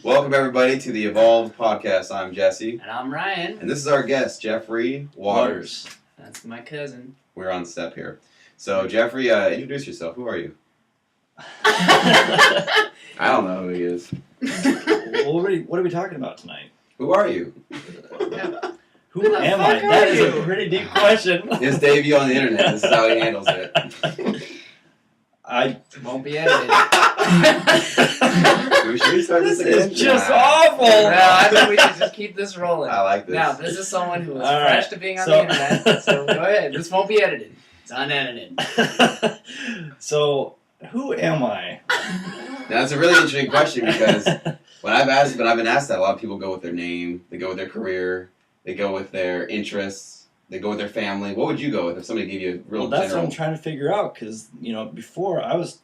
Welcome everybody to the Evolved Podcast. I'm Jesse. And I'm Ryan. And this is our guest, Jeffrey Waters. That's my cousin. We're on step here. So Jeffrey, introduce yourself. Who are you? I don't know who he is. What are we talking about tonight? Who are you? Who am I? That is a pretty deep question. His debut on the internet. This is how he handles it. I won't be edited. Should we start this again? It's just awful. No, I think we should just keep this rolling. I like this. Now, this is someone who is All fresh right. to being on the internet, so go ahead. This won't be edited. It's unedited. So, who am I? Now, that's a really interesting question because when I've been asked that, a lot of people go with their name, they go with their career, they go with their interests, they go with their family. What would you go with if somebody gave you a real That's general... what I'm trying to figure out because, before I was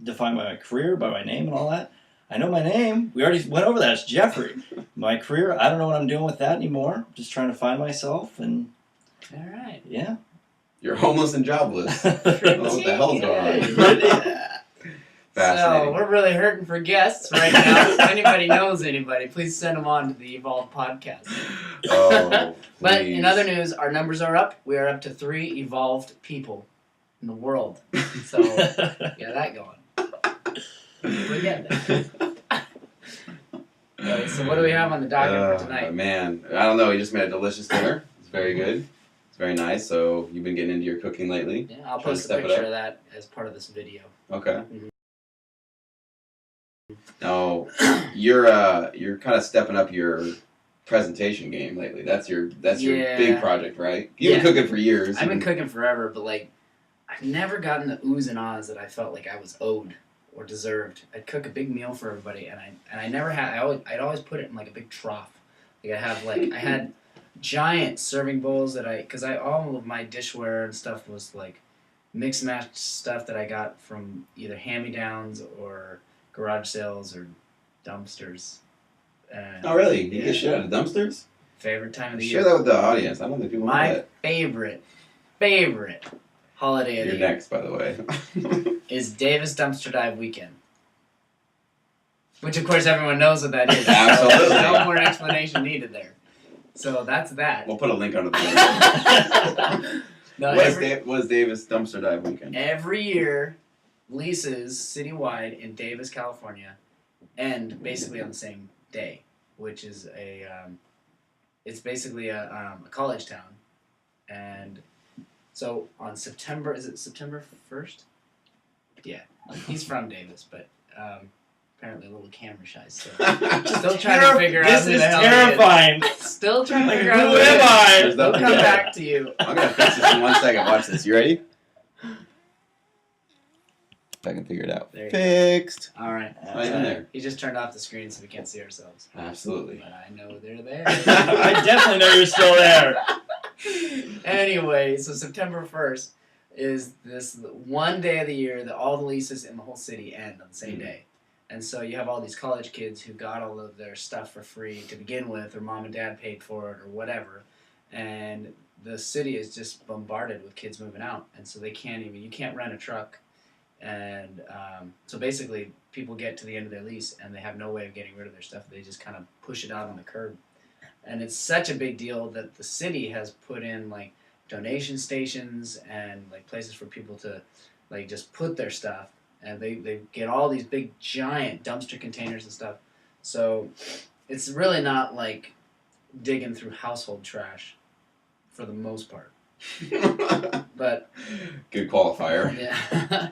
defined by my career, by my name and all that. I know my name. We already went over that. It's Jeffrey. My career, I don't know what I'm doing with that anymore. Just trying to find myself and... All right. Yeah. You're homeless and jobless. What the hell's going on? So, we're really hurting for guests right now. If anybody knows anybody, please send them on to the Evolved Podcast. Oh, But in other news, our numbers are up. We are up to 3 evolved people in the world. So, get that going. We're getting there. Right, so what do we have on the docket for tonight? Man, I don't know. He just made a delicious dinner. It's very good. It's very nice. So you've been getting into your cooking lately? Yeah, I'll post a picture of that as part of this video. Okay. Mm-hmm. Now, you're kind of stepping up your presentation game lately. That's your big project, right? You've been cooking for years. I've been cooking forever, but I've never gotten the oohs and ahs that I felt like I was owed or deserved. I'd cook a big meal for everybody, and I never had. I'd always put it in a big trough. I had giant serving bowls because all of my dishware and stuff was mixed matched stuff that I got from either hand-me-downs or garage sales or dumpsters. Oh really? You get shit out of dumpsters? Favorite time of the year. Share that with the audience. I don't think people know that. My favorite holiday of the year. You're next, by the way. Is Davis Dumpster Dive Weekend. Which, of course, everyone knows what that is. Absolutely. No more explanation needed there. So that's that. We'll put a link under the video. No, what is Davis Dumpster Dive Weekend? Every year, leases citywide in Davis, California, end basically on the same day, which is it's basically a college town. And so on September 1st? Yeah, he's from Davis, but apparently a little camera shy. So still trying to figure out who the hell terrifying. he is. Still trying to figure out who am I? We'll come back to you. I'm gonna fix this in 1 second. Watch this. You ready? If I can figure it out. Fixed. All right. Not even there. He just turned off the screen so we can't see ourselves. Absolutely. But I know they're there. I definitely know you're still there. Anyway, so September 1st is this one day of the year that all the leases in the whole city end on the same day. And so you have all these college kids who got all of their stuff for free to begin with, or mom and dad paid for it, or whatever. And the city is just bombarded with kids moving out. And so you can't rent a truck. And so basically people get to the end of their lease and they have no way of getting rid of their stuff. They just kind of push it out on the curb. And it's such a big deal that the city has put in donation stations and places for people to just put their stuff. And they get all these big giant dumpster containers and stuff. So it's really not digging through household trash for the most part. But good qualifier. Yeah.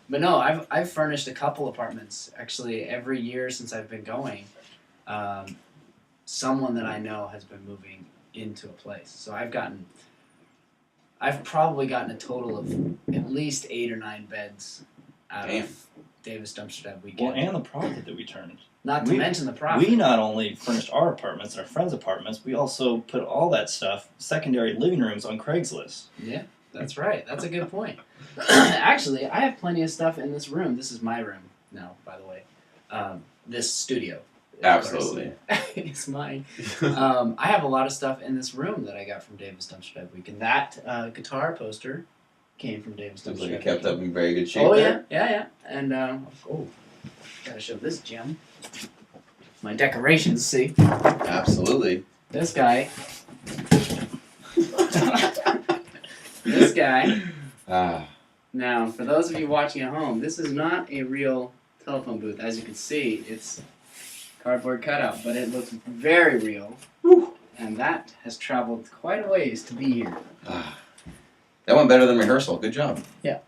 But no, I've furnished a couple apartments actually every year since I've been going. Someone that I know has been moving into a place. So I've probably gotten a total of at least 8 or 9 beds out of Davis Dumpster Dive Weekend. Well, and the profit that we turned. Not to mention the profit. We not only furnished our apartments and our friends' apartments, we also put all that stuff, secondary living rooms, on Craigslist. Yeah, that's right. That's a good point. Actually, I have plenty of stuff in this room. This is my room now, by the way. This studio. Absolutely. It's mine. I have a lot of stuff in this room that I got from Davis Dumpster Dive Weekend. That guitar poster came from Davis Dumpster Dive Looks like Weekend. it kept up in very good shape. Oh, there. yeah. And, gotta show this gem. my decorations. See, Absolutely. this guy. This guy. Ah. Now, for those of you watching at home, this is not a real telephone booth. As you can see, it's cardboard cutout, but it looks very real. Whew. And that has traveled quite a ways to be here. Ah. That went better than rehearsal. Good job. Yeah.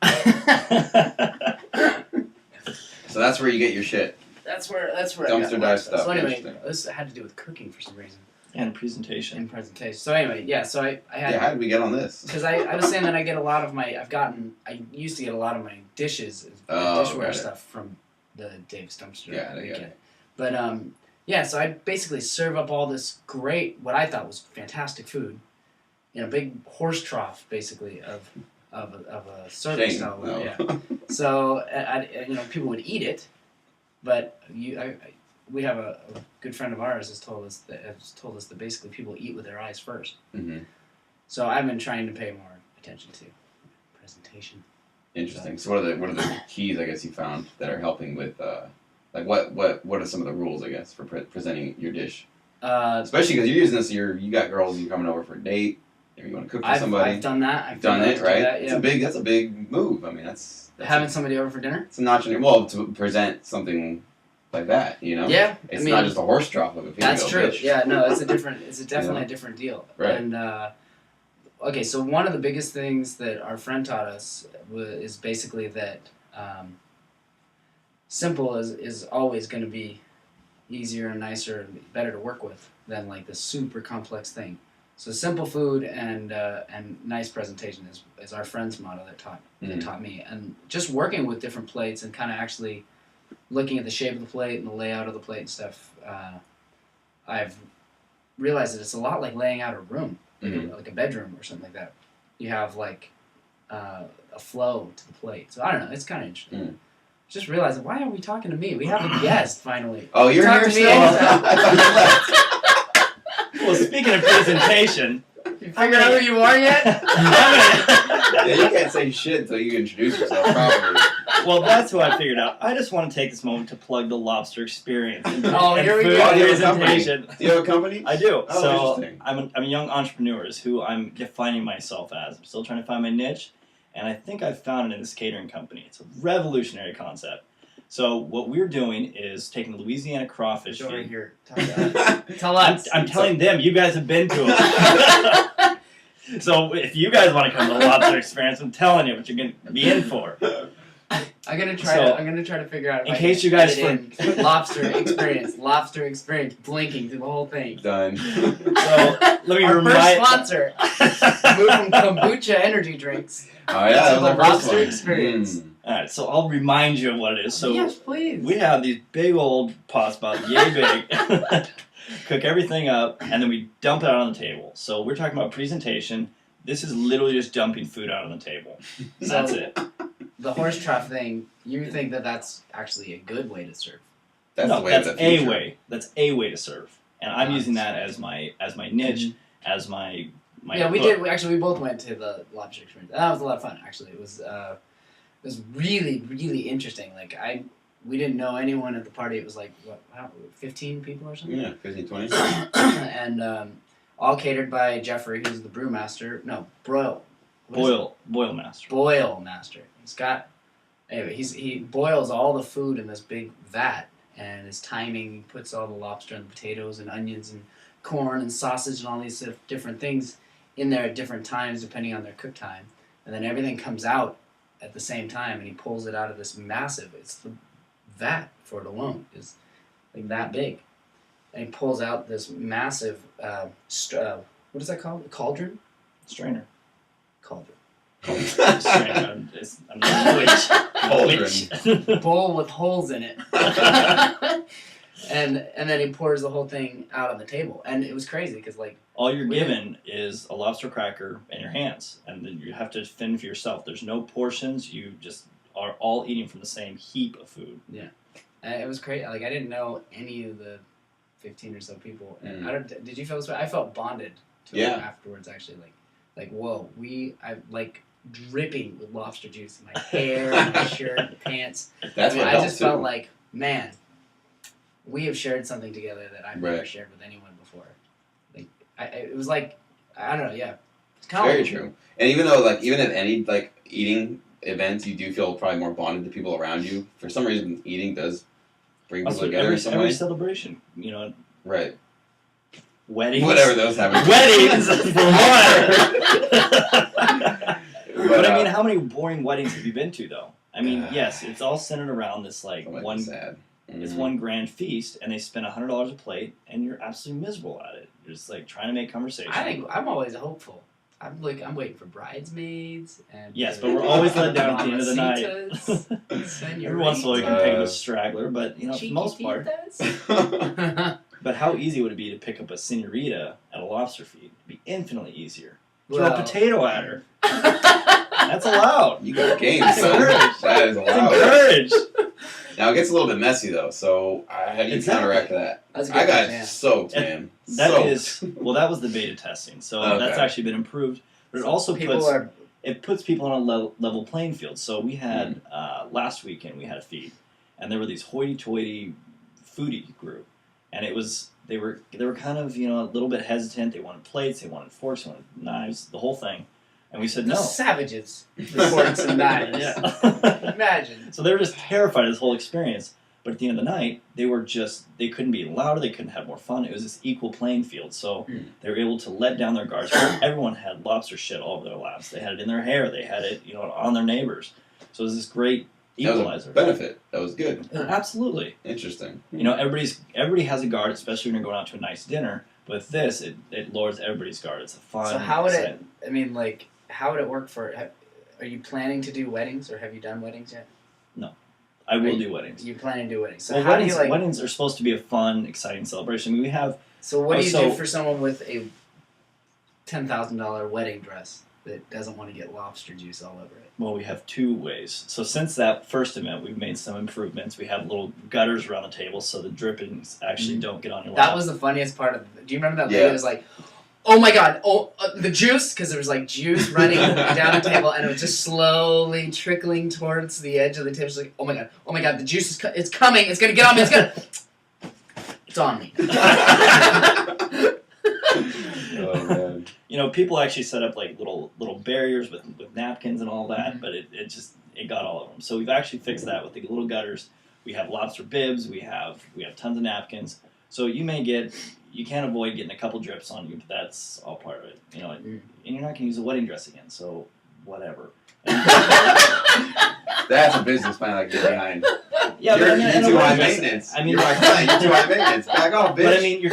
So that's where you get your shit. That's where I Dumpster got dive stuff. So anyway, Interesting. this had to do with cooking for some reason And presentation. in presentation. So anyway, yeah. So I had Yeah, how did we get on this? because I was saying that I get a lot of my I used to get a lot of my dishes, Oh, dishware got it. stuff from the Davis dumpster. Got it. But yeah. So I basically serve up all this great, what I thought was fantastic food, in a big horse trough, basically of a serving Shame. style. No. Yeah. So people would eat it, but we have a good friend of ours has told us that basically people eat with their eyes first. Mm-hmm. So I've been trying to pay more attention to presentation. Interesting. So what are the keys I guess you found that are helping with like what are some of the rules I guess for presenting your dish? Especially because you're using this, you got girls you're coming over for a date, or you want to cook for somebody. I've done that. I've done it, right? That, yeah. That's a big move. I mean, that's Having somebody over for dinner. it's a notch in it. Well, to present something like that, you know. Yeah, It's not just a horse trough of a video. That's true. Bitch. Yeah, no, it's definitely a different deal. Right. And okay, so one of the biggest things that our friend taught us is basically that simple is always going to be easier and nicer and better to work with than like the super complex thing. So simple food and nice presentation is our friend's motto that taught me. And just working with different plates and kind of actually looking at the shape of the plate and the layout of the plate and stuff, I've realized that it's a lot like laying out a room, like a bedroom or something like that. You have like a flow to the plate. So I don't know, it's kind of interesting. Just realizing, why are we talking to me? We have a guest finally. Oh, you're Talk here to me still? anytime. I thought you left. Well, speaking of presentation, You figured out who you are yet? Yeah, you can't say shit until you introduce yourself properly. well, that's what I figured out. I just want to take this moment to plug the Lobster Experience. And, Oh, and here we food go. You have a company? presentation. Do you have a company? I do. Oh, So interesting. I'm a young entrepreneur is who I'm defining myself as. I'm still trying to find my niche, and I think I've found it in this catering company. It's a revolutionary concept. So what we're doing is taking Louisiana crawfish Over feed. here. Tell us. I'm telling them, you guys have been to them. So if you guys want to come to the Lobster Experience, I'm telling you what you're going to be in for. I'm gonna try to figure out. If In I case can you guys edit in Lobster Experience, blinking through the whole thing. Done. So let me Our remind. first sponsor, moved from kombucha energy drinks. Oh yeah, that To was the our first Lobster one. Experience. All right, so I'll remind you of what it is. So yes, please. we have these big old pots, about yay big. Cook everything up, and then we dump it out on the table. So we're talking about presentation. This is literally just dumping food out on the table. That's it. The horse trough thing. You think that that's actually a good way to serve? That's No, the way that's of the a future. way. That's a way to serve, and I'm using that as my niche, as my yeah, we hook. did. We both went to the Lobster Experience. That was a lot of fun. Actually, it was really really interesting. Like we didn't know anyone at the party. It was like 15 people or something. Yeah, 15, 20. And all catered by Jeffrey, who's the brewmaster. No, Broil. Boil master. Boil master. He boils all the food in this big vat, and his timing, he puts all the lobster and potatoes and onions and corn and sausage and all these different things in there at different times depending on their cook time, and then everything comes out at the same time, and he pulls it out of this massive. It's the vat for it alone is like that big, and he pulls out this massive what is that called? A cauldron? Strainer. Cauldron. Strainer. I'm not a witch. Bowl with holes in it. and then he pours the whole thing out on the table, and it was crazy because like All you're given is a lobster cracker in your hands, and then you have to fend for yourself. There's no portions. You just are all eating from the same heap of food. it was crazy. Like I didn't know any of the 15 or so people, and did you feel this way? I felt bonded to them afterwards. Actually, like whoa, I'm like dripping with lobster juice in my hair, my shirt, and pants. That's I mean, what I helps just too. felt like, man, we have shared something together that I've never shared with anyone before. Like, it was like, I don't know, yeah. It's kind Very true. And even though, like, even at any, like, eating events, you do feel probably more bonded to people around you. For some reason, eating does bring people together in some every way. celebration, you know. Right. Weddings. Whatever those happen. Weddings for one. But I mean, uh, how many boring weddings have you been to, though? I mean, yes, it's all centered around this like one. Sad. It's one grand feast, and they spend $100 a plate, and you're absolutely miserable at it. You're just like trying to make conversation. I think I'm always hopeful. I'm waiting for bridesmaids and yes, but we're always let down at the end of the night. Every once in a while you can pick up a straggler, but you know, for the most part. But how easy would it be to pick up a senorita at a lobster feed? It'd be infinitely easier. Throw a potato at her. That's allowed. You got game, son. That is allowed. Encouraged. Now it gets a little bit messy though, so how do you counteract that? I got soaked, man. That was the beta testing, so that's actually been improved. But it also puts people on a level playing field. So we had last weekend we had a feed, and there were these hoity-toity foodie group, and they were kind of a little bit hesitant. They wanted plates, they wanted forks, they wanted knives, the whole thing. And we said no. Savages. Forks and knives. Yeah. Imagine. So they were just terrified of this whole experience. But at the end of the night, they couldn't be louder, they couldn't have more fun. It was this equal playing field. So they were able to let down their guards. Everyone had lobster shit all over their laps. They had it in their hair. They had it, on their neighbors. So it was this great equalizer. That was a benefit. That was good. Absolutely. Interesting. Everybody has a guard, especially when you're going out to a nice dinner. But with this, it lowers everybody's guard. It's a fun. So how would it? I mean, like, how would it work for? Are you planning to do weddings, or have you done weddings yet? No, I will do weddings. You plan to do weddings. So how weddings are supposed to be a fun, exciting celebration. I mean, we have. So what do you do for someone with a $10,000 wedding dress that doesn't want to get lobster juice all over it? Well, we have two ways. So since that first event, we've made some improvements. We have little gutters around the table so the drippings actually don't get on your lap. That was the funniest part of it. Do you remember that lady was like, oh my god, the juice? Because there was like juice running down the table and it was just slowly trickling towards the edge of the table. She's like, oh my god, the juice is it's coming, it's going to get on me, it's on me. Oh, man. People actually set up like little barriers with napkins and all that, but it got all of them. So we've actually fixed that with the little gutters. We have lobster bibs. We have tons of napkins. So you can't avoid getting a couple drips on you, but that's all part of it. And you're not going to use a wedding dress again, so whatever. That's a business plan I get behind. Yeah, you're too high maintenance. You're my client. You're too high maintenance. Back off, bitch. But I mean, you're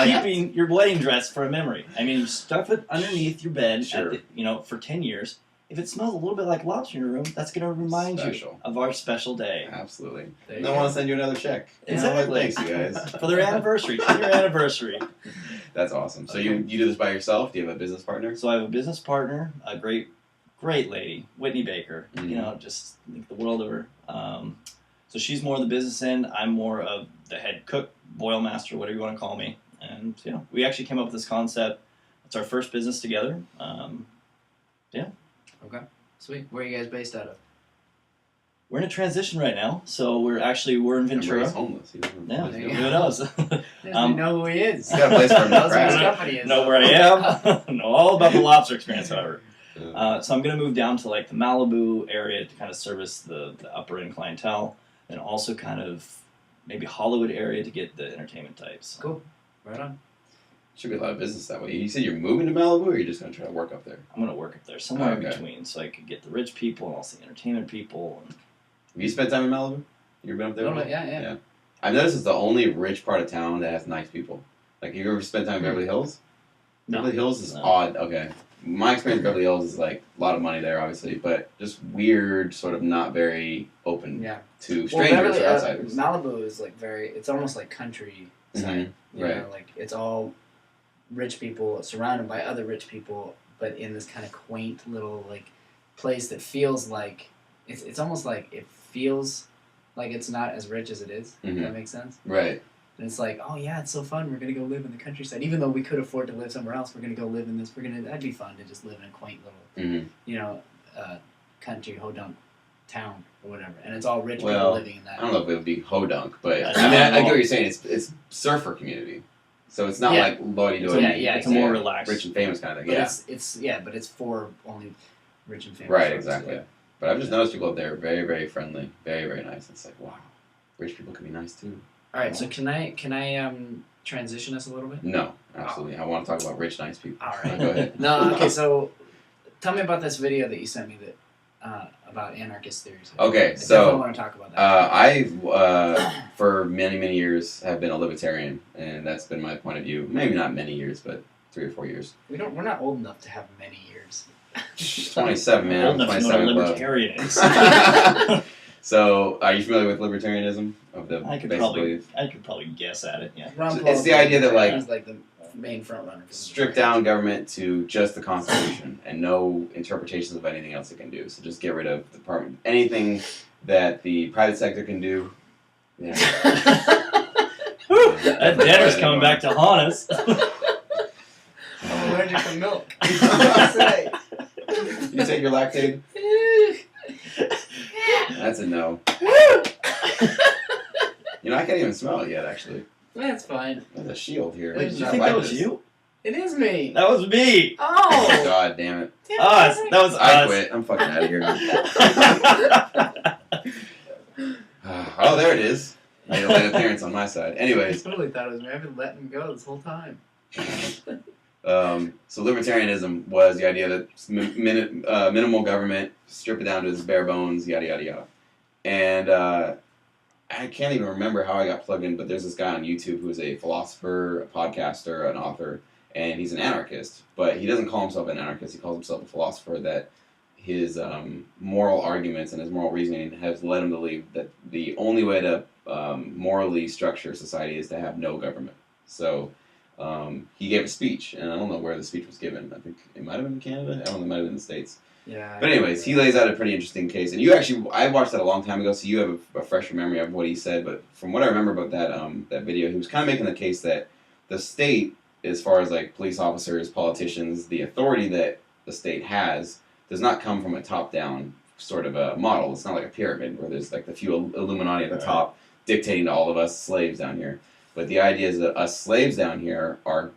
keeping your wedding dress for a memory. I mean, you stuff it underneath your bed, for 10 years. If it smells a little bit like lobster in your room, that's going to remind you of our special day. Absolutely. And I want to send you another check. Exactly. Thanks, you guys. For their anniversary. 10-year anniversary. That's awesome. So you do this by yourself? Do you have a business partner? So I have a business partner, a great lady, Whitney Baker. Just think the world of her. So she's more of the business end. I'm more of the head cook, boil master, whatever you want to call me. And we actually came up with this concept. It's our first business together. Okay, sweet. Where are you guys based out of? We're in a transition right now, so we're in Ventura. He's homeless. Yeah, who knows? You know who he is. He's got a place for him to His company is. Know where I am. Know all about the lobster experience, however. So I'm going to move down to like the Malibu area to kind of service the upper end clientele, and also kind of maybe Hollywood area to get the entertainment types. Cool. Right on. Should be a lot of business that way. You said you're moving to Malibu, or you're just going to try to work up there? I'm going to work up there, somewhere in between, so I could get the rich people and also the entertainment people. And have you spent time in Malibu? You ever been up there? Oh, yeah. I've noticed it's the only rich part of town that has nice people. Like, have you ever spent time in Beverly Hills? No. Beverly Hills is odd. Okay. My experience in Beverly Hills is like a lot of money there, obviously, but just weird, sort of not very open to strangers or outsiders. Malibu is like it's almost like countryside. You know, like it's all rich people surrounded by other rich people, but in this kind of quaint little like place that feels like it's almost like it feels like it's not as rich as it is. If that makes sense. Right. And it's like, oh yeah, it's so fun. We're gonna go live in the countryside, even though we could afford to live somewhere else. We're gonna go live in this. That'd be fun to just live in a quaint little, country hodunk town or whatever, and it's all rich people Well, living in that. I don't know if it would be hodunk, but I I mean, I don't get know. what you're saying. It's surfer community, so it's not Yeah. like Lloyd It's do a, it. yeah, it's a more relaxed. rich and famous kind of thing. But Yeah, but it's for only rich and famous. right, folks, exactly. yeah. But I've just noticed people up there are very, very friendly, very, very nice. It's like, wow, rich people can be nice too. All right, so can I transition us a little bit? No, absolutely. I want to talk about rich, nice people. All right. Go ahead. No, okay. So, tell me about this video that you sent me that about anarchist theories. Okay, I so definitely want to talk about that. I for many, many years have been a libertarian, and that's been my point of view. Maybe not many years, but 3 or 4 years. We're not old enough to have many years. 27, man. Old I'm enough to know 27 what a club. libertarian is. So, are you familiar with libertarianism? Of the I could basically probably guess at it. Yeah. Ron So Paul it's the idea that, like, he's like the main front runner. strip down government to just the Constitution and no interpretations of anything else it can do. So just get rid of the department, anything that the private sector can do. Yeah. That dinner's coming back to haunt us. I'm allergic to milk. You take your lactate? That's a no. You know, I can't even smell it yet, actually. That's fine. There's a shield here. Wait, did you I think like that was this. you? It is me. That was me. Oh. God damn it. Us. That was I us. quit. I'm fucking out of here. Oh, there it is. Made a late appearance on my side. I Anyways, totally thought it was me. I've been letting him go this whole time. so libertarianism was the idea that minimal government, strip it down to its bare bones, yada yada yada. And I can't even remember how I got plugged in, but there's this guy on YouTube who is a philosopher, a podcaster, an author, and he's an anarchist. But he doesn't call himself an anarchist. He calls himself a philosopher. That his moral arguments and his moral reasoning has led him to believe that the only way to morally structure society is to have no government. So he gave a speech, and I don't know where the speech was given. I think it might have been in Canada. I don't know, it might have been in the States. Yeah. But anyways, he lays out a pretty interesting case, and you actually, I watched that a long time ago, so you have a fresher memory of what he said. But from what I remember about that video, he was kind of making the case that the state, as far as like police officers, politicians, the authority that the state has, does not come from a top-down sort of a model. It's not like a pyramid where there's like the few Illuminati at the top dictating to all of us slaves down here. But the idea is that us slaves down here are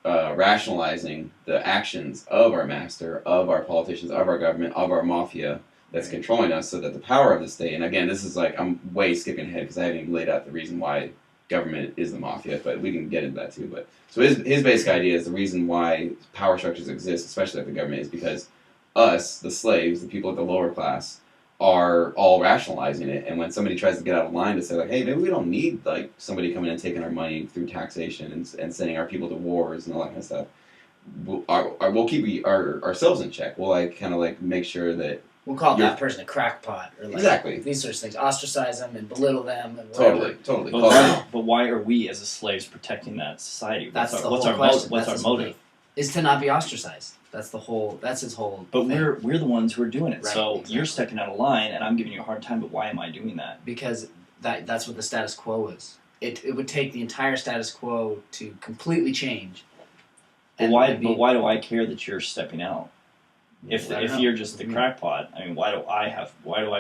rationalizing the actions of our master, of our politicians, of our government, of our mafia that's controlling us, so that the power of the state, and again, this is like, I'm way skipping ahead because I haven't even laid out the reason why government is the mafia, but we can get into that too. But so his basic idea is the reason why power structures exist, especially like the government, is because us, the slaves, the people at the lower class, are all rationalizing it. And when somebody tries to get out of line to say like, hey, maybe we don't need like somebody coming and taking our money through taxation and sending our people to wars and all that kind of stuff, we'll keep ourselves in check. We'll like kind of like make sure that We'll call that person a crackpot, or like exactly these sorts of things. Ostracize them and belittle them and whatever. totally. But why are we as slaves protecting that society? That's the what's whole our question. What's That's our his motive? is to not be ostracized. That's the whole. That's his whole. But thing. we're the ones who are doing it. Right, So exactly. you're stepping out of line, and I'm giving you a hard time. But why am I doing that? Because that's what the status quo is. It would take the entire status quo to completely change. But why do I care that you're stepping out? If I don't know. you're just the crackpot, I mean, why do I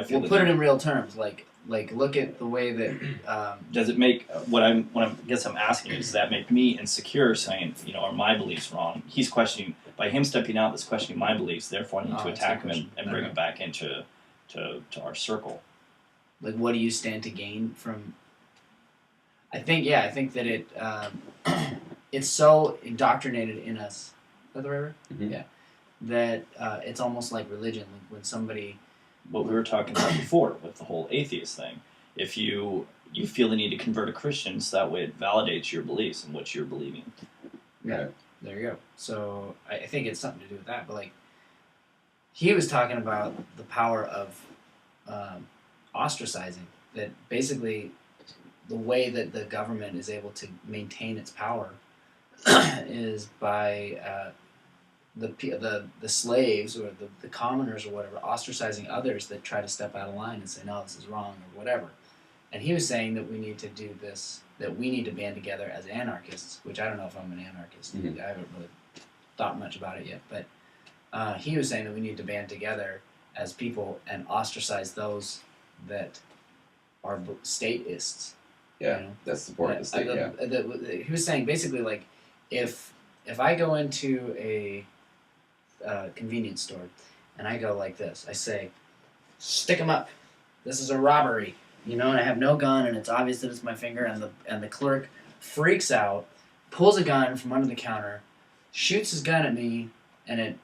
feel? We'll put it in real terms. Like look at the way that. Does it make what I guess I'm asking is, does that make me insecure, saying, you know, are my beliefs wrong? He's questioning, by him stepping out, that's questioning my beliefs. Therefore, I need to that's a attack good him question. and bring him back into to our circle. Like, what do you stand to gain from? I think that it it's so indoctrinated in us. Is that the right word? Mhm. Yeah. That it's almost like religion. Like when somebody. What we were talking about before with the whole atheist thing. If you feel the need to convert a Christian, so that way it validates your beliefs and what you're believing. Yeah. There you go. So I think it's something to do with that. But like, he was talking about the power of ostracizing. That basically, the way that the government is able to maintain its power is by the slaves or the commoners or whatever ostracizing others that try to step out of line and say no, this is wrong or whatever. And he was saying that we need to do this, that we need to band together as anarchists, which I don't know if I'm an anarchist. Mhm. I haven't really thought much about it yet, but he was saying that we need to band together as people and ostracize those that are stateists. Yeah, You know? that support the state. Yeah. He was saying basically like if I go into a convenience store and I go like this, I say, "Stick 'em up. This is a robbery." You know, and I have no gun, and it's obvious that it's my finger, and the clerk freaks out, pulls a gun from under the counter, shoots his gun at me, and it,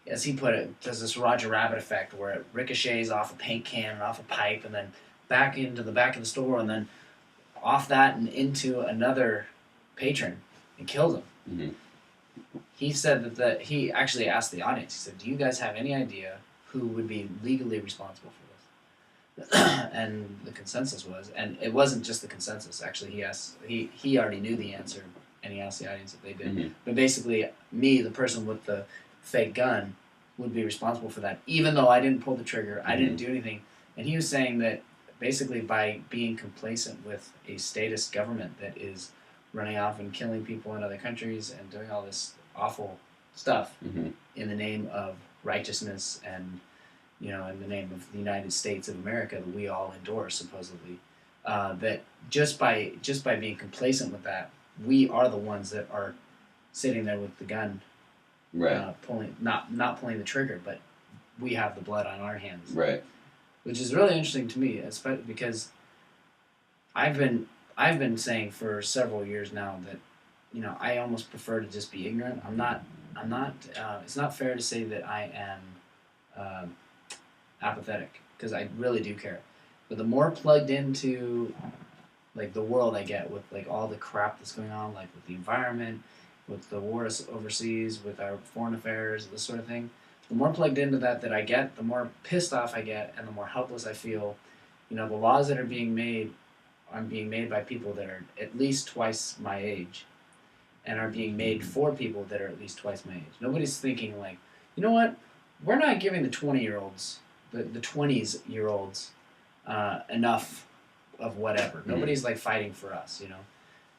as he put it, does this Roger Rabbit effect where it ricochets off a paint can and off a pipe, and then back into the back of the store, and then off that and into another patron, and kills him. Mm-hmm. He said that he actually asked the audience. He said, "Do you guys have any idea who would be legally responsible for this?" And the consensus was, and it wasn't just the consensus. Actually, he already knew the answer, and he asked the audience if they did. Mm-hmm. But basically, me, the person with the fake gun, would be responsible for that, even though I didn't pull the trigger, I didn't do anything. And he was saying that basically by being complacent with a statist government that is running off and killing people in other countries and doing all this awful stuff Mm-hmm. in the name of righteousness and, you know, in the name of the United States of America that we all endorse supposedly, that just by being complacent with that, we are the ones that are sitting there with the gun, Right. pulling not pulling the trigger, but we have the blood on our hands. Right. Which is really interesting to me, especially because I've been saying for several years now that, you know, I almost prefer to just be ignorant. I'm not. It's not fair to say that I am apathetic, because I really do care. But the more plugged into like the world I get with like all the crap that's going on, like with the environment, with the wars overseas, with our foreign affairs, this sort of thing, the more plugged into that I get, the more pissed off I get, and the more helpless I feel. You know, the laws that are being made by people that are at least twice my age, and are being made for people that are at least twice my age. Nobody's thinking like, you know what, we're not giving the 20-year-olds, the 20s-year-olds enough of whatever. Nobody's like fighting for us, you know?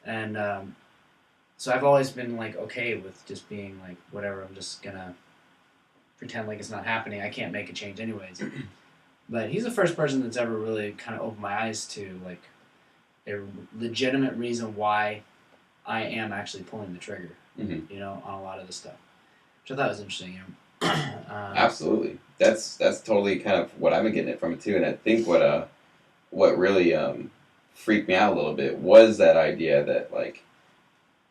And so I've always been like okay with just being like, whatever, I'm just gonna pretend like it's not happening. I can't make a change anyways. But he's the first person that's ever really kind of opened my eyes to like a legitimate reason why I am actually pulling the trigger, Mm-hmm. you know, on a lot of this stuff, which I thought was interesting. You know? Absolutely. That's totally kind of what I've been getting it from it too. And I think what really freaked me out a little bit was that idea that like,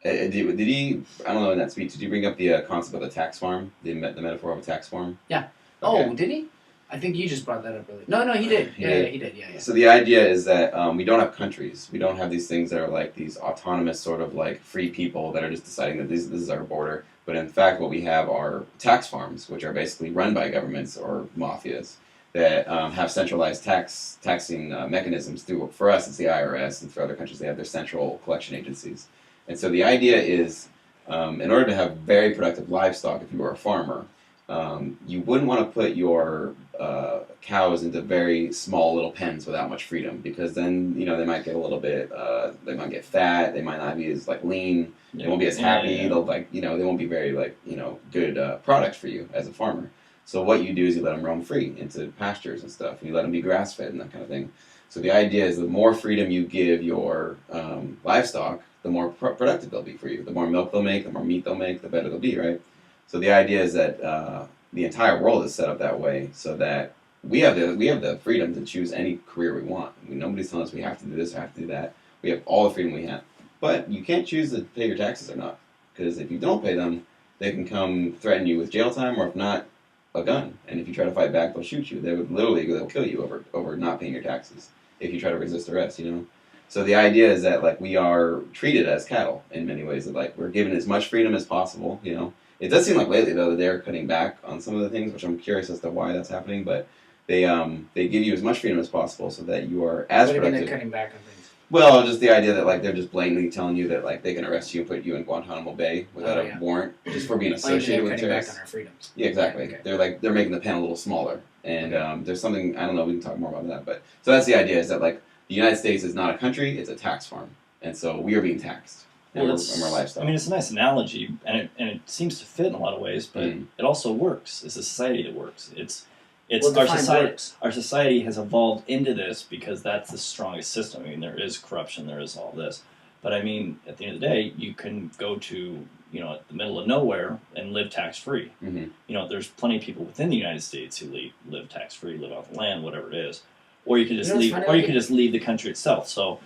did he? I don't know, in that speech, did you bring up the concept of a tax farm, the metaphor of a tax farm? Yeah. Okay. Oh, did he? I think you just brought that up earlier. No, he did. He Yeah, did. he did. Yeah. So the idea is that we don't have countries. We don't have these things that are like these autonomous sort of like free people that are just deciding that this is our border. But in fact, what we have are tax farms, which are basically run by governments or mafias that have centralized taxing mechanisms. For us, it's the IRS, and for other countries, they have their central collection agencies. And so the idea is, in order to have very productive livestock, if you were a farmer, you wouldn't want to put your cows into very small little pens without much freedom, because then, you know, they might get a little bit, they might get fat, they might not be as like lean, they won't be as happy, Yeah. they'll like, you know, they won't be very like, you know, good products for you as a farmer. So what you do is you let them roam free into pastures and stuff, and you let them be grass fed and that kind of thing. So the idea is the more freedom you give your livestock, the more productive they'll be for you. The more milk they'll make, the more meat they'll make, the better they'll be, right? So the idea is that the entire world is set up that way, so that we have the freedom to choose any career we want. I mean, nobody's telling us we have to do this or have to do that. We have all the freedom we have. But you can't choose to pay your taxes or not, because if you don't pay them, they can come threaten you with jail time, or if not, a gun. And if you try to fight back, they'll shoot you. They'll kill you over not paying your taxes if you try to resist arrest, you know? So the idea is that like we are treated as cattle in many ways, that like we're given as much freedom as possible, you know? It does seem like lately though that they're cutting back on some of the things, which I'm curious as to why that's happening, but they give you as much freedom as possible so that you are as What do you mean productive. they're cutting back on things? Well, just the idea that like they're just blatantly telling you that like they can arrest you and put you in Guantanamo Bay without a warrant just for being associated with cutting back terrorists. on our freedoms. Yeah, exactly. Okay. They're making the pen a little smaller, and there's something, I don't know. We can talk more about that, but so that's the idea, is that like the United States is not a country; it's a tax farm, and so we are being taxed, and Well, we're livestock. I mean, it's a nice analogy, and it seems to fit in a lot of ways, but it also works. It's a society that works. It's It's Well, our define society. works. Our society has evolved into this because that's the strongest system. I mean, there is corruption, there is all this, but I mean, at the end of the day, you can go to the middle of nowhere and live tax free. Mm-hmm. There's plenty of people within the United States who live tax free, live off the land, whatever it is, or you could just what's leave, funny? or you could just leave the country itself. So,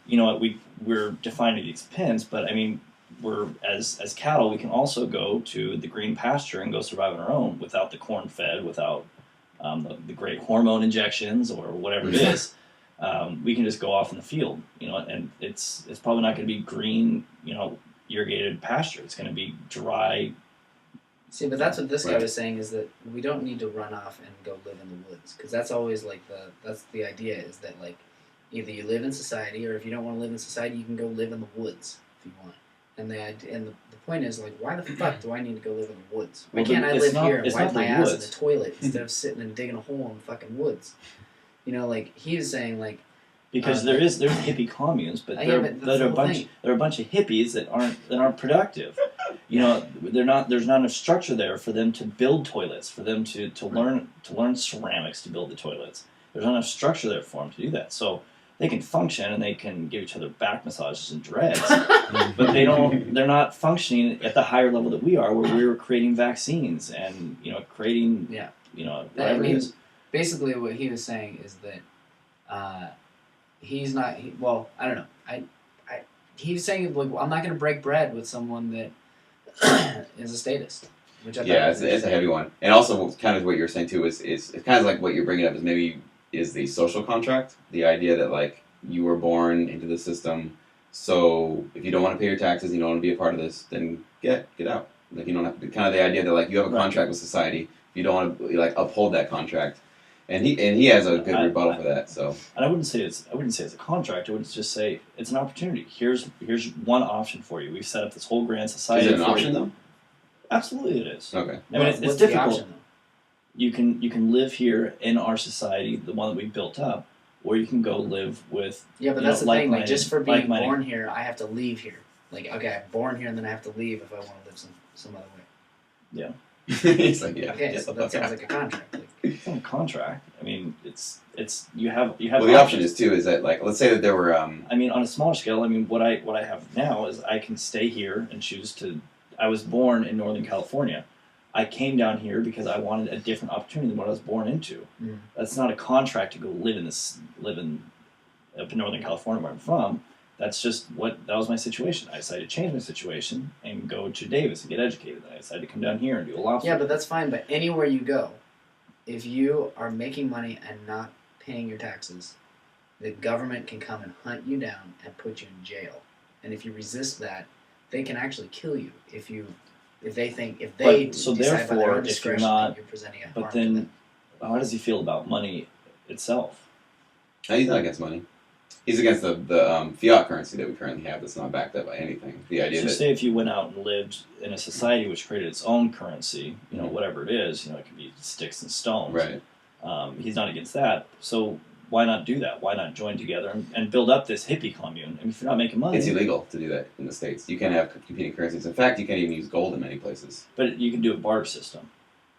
we're defining these pins, but I mean, we're as cattle, we can also go to the green pasture and go survive on our own without the corn fed, without the great hormone injections or whatever it is. We can just go off in the field, and it's probably not going to be green, irrigated pasture. It's going to be dry. See, but that's what this guy Right. was saying, is that we don't need to run off and go live in the woods, because that's always like that's the idea, is that like either you live in society, or if you don't want to live in society, you can go live in the woods if you want. And the point is, like, why the fuck do I need to go live in the woods? Why Well, can't I it's live not- here and it's wipe not my the ass in woods. the toilet instead of sitting and digging a hole in the fucking woods? Like he was saying, like. Because there's hippie communes, but Yeah, but that's the whole thing. there are a bunch of hippies that aren't productive. There's not enough structure there for them to build toilets, for them to learn ceramics to build the toilets. There's not enough structure there for them to do that. So they can function and they can give each other back massages and dreads, but they're not functioning at the higher level that we are, where we're creating vaccines and creating whatever it is. Basically, what he was saying is that he's not. Well, I don't know. He was saying, like, I'm not going to break bread with someone that is a statist. Which I thought was it's a heavy one. And also, kind of what you're saying too is it's kind of like what you're bringing up is the social contract, the idea that like you were born into the system, so if you don't want to pay your taxes, you don't want to be a part of this, then get out. Like, you don't have to. Kind of the idea that like you have a contract with society, you don't want to like uphold that contract. And he has a good rebuttal for that. So, and I wouldn't say it's a contract. I would just say it's an opportunity. Here's one option for you. We've set up this whole grand society. Is it an option though? Absolutely, it is. Okay. I mean, it's What's the difficult. option, though? You can live here in our society, the one that we built up, or you can go live with. Yeah, but that's the thing. Like, just for being like-minded. born here, I have to leave here. Like, okay, I'm born here, and then I have to leave if I want to live some other way. Yeah. He's like, yeah. Okay, get so the that fuck sounds out. like a contract. Like, It's not a contract. I mean, it's you have. Well, the option is too is that like let's say that there were I mean, on a smaller scale, I mean, what I have now is I can stay here and choose to. I was born in Northern California. I came down here because I wanted a different opportunity than what I was born into. Mm. That's not a contract to go live up in Northern California where I'm from. That's just that was my situation. I decided to change my situation and go to Davis and get educated. And I decided to come down here and do a lobster. yeah, but that's fine. But anywhere you go, if you are making money and not paying your taxes, the government can come and hunt you down and put you in jail. And if you resist that, they can actually kill you if they But, so decide by their therefore, own if you're discretion not- that you're presenting a But harm to then, them. how does he feel about money itself? he's not against money. He's against the fiat currency that we currently have that's not backed up by anything. The idea So that say if you went out and lived in a society which created its own currency, whatever it is, it could be sticks and stones. right. He's not against that. So why not do that? Why not join together and build up this hippie commune? I mean, if you're not making money, It's illegal to do that in the States. You can't have competing currencies. In fact, you can't even use gold in many places. but you can do a barter system.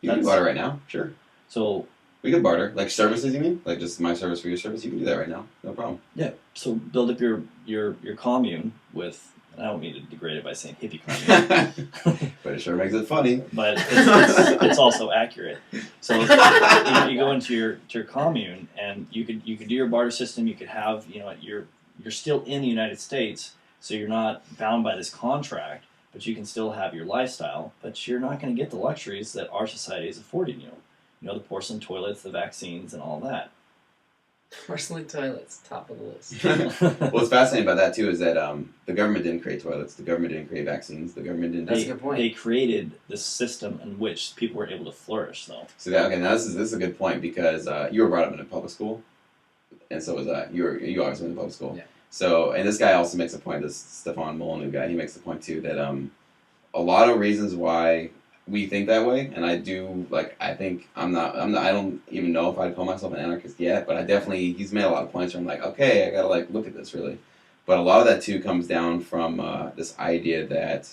You can barter right now, sure. So We could barter. Like services, you mean? Like just my service for your service? You can do that right now. No problem. yeah, so build up your commune with. And I don't mean to degrade it by saying hippie commune, But it sure makes it funny. but it's also accurate. So you go into your commune, and you could do your barter system. You could have you're still in the United States, so you're not bound by this contract, but you can still have your lifestyle. But you're not going to get the luxuries that our society is affording you. The porcelain toilets, the vaccines, and all that. Porcelain toilets, top of the list. What's fascinating about that too is that the government didn't create toilets. The government didn't create vaccines. The government didn't. That's a good point. They created the system in which people were able to flourish, though. So that, okay, now this is a good point because you were brought up in a public school, and so was I. You obviously went to public school. Yeah. So, and this guy also makes a point. This Stefan Molyneux guy, he makes a point too that a lot of reasons why we think that way, and I do I think I don't even know if I'd call myself an anarchist yet, but he's made a lot of points where I'm like, okay, I gotta look at this really. But a lot of that too comes down from this idea that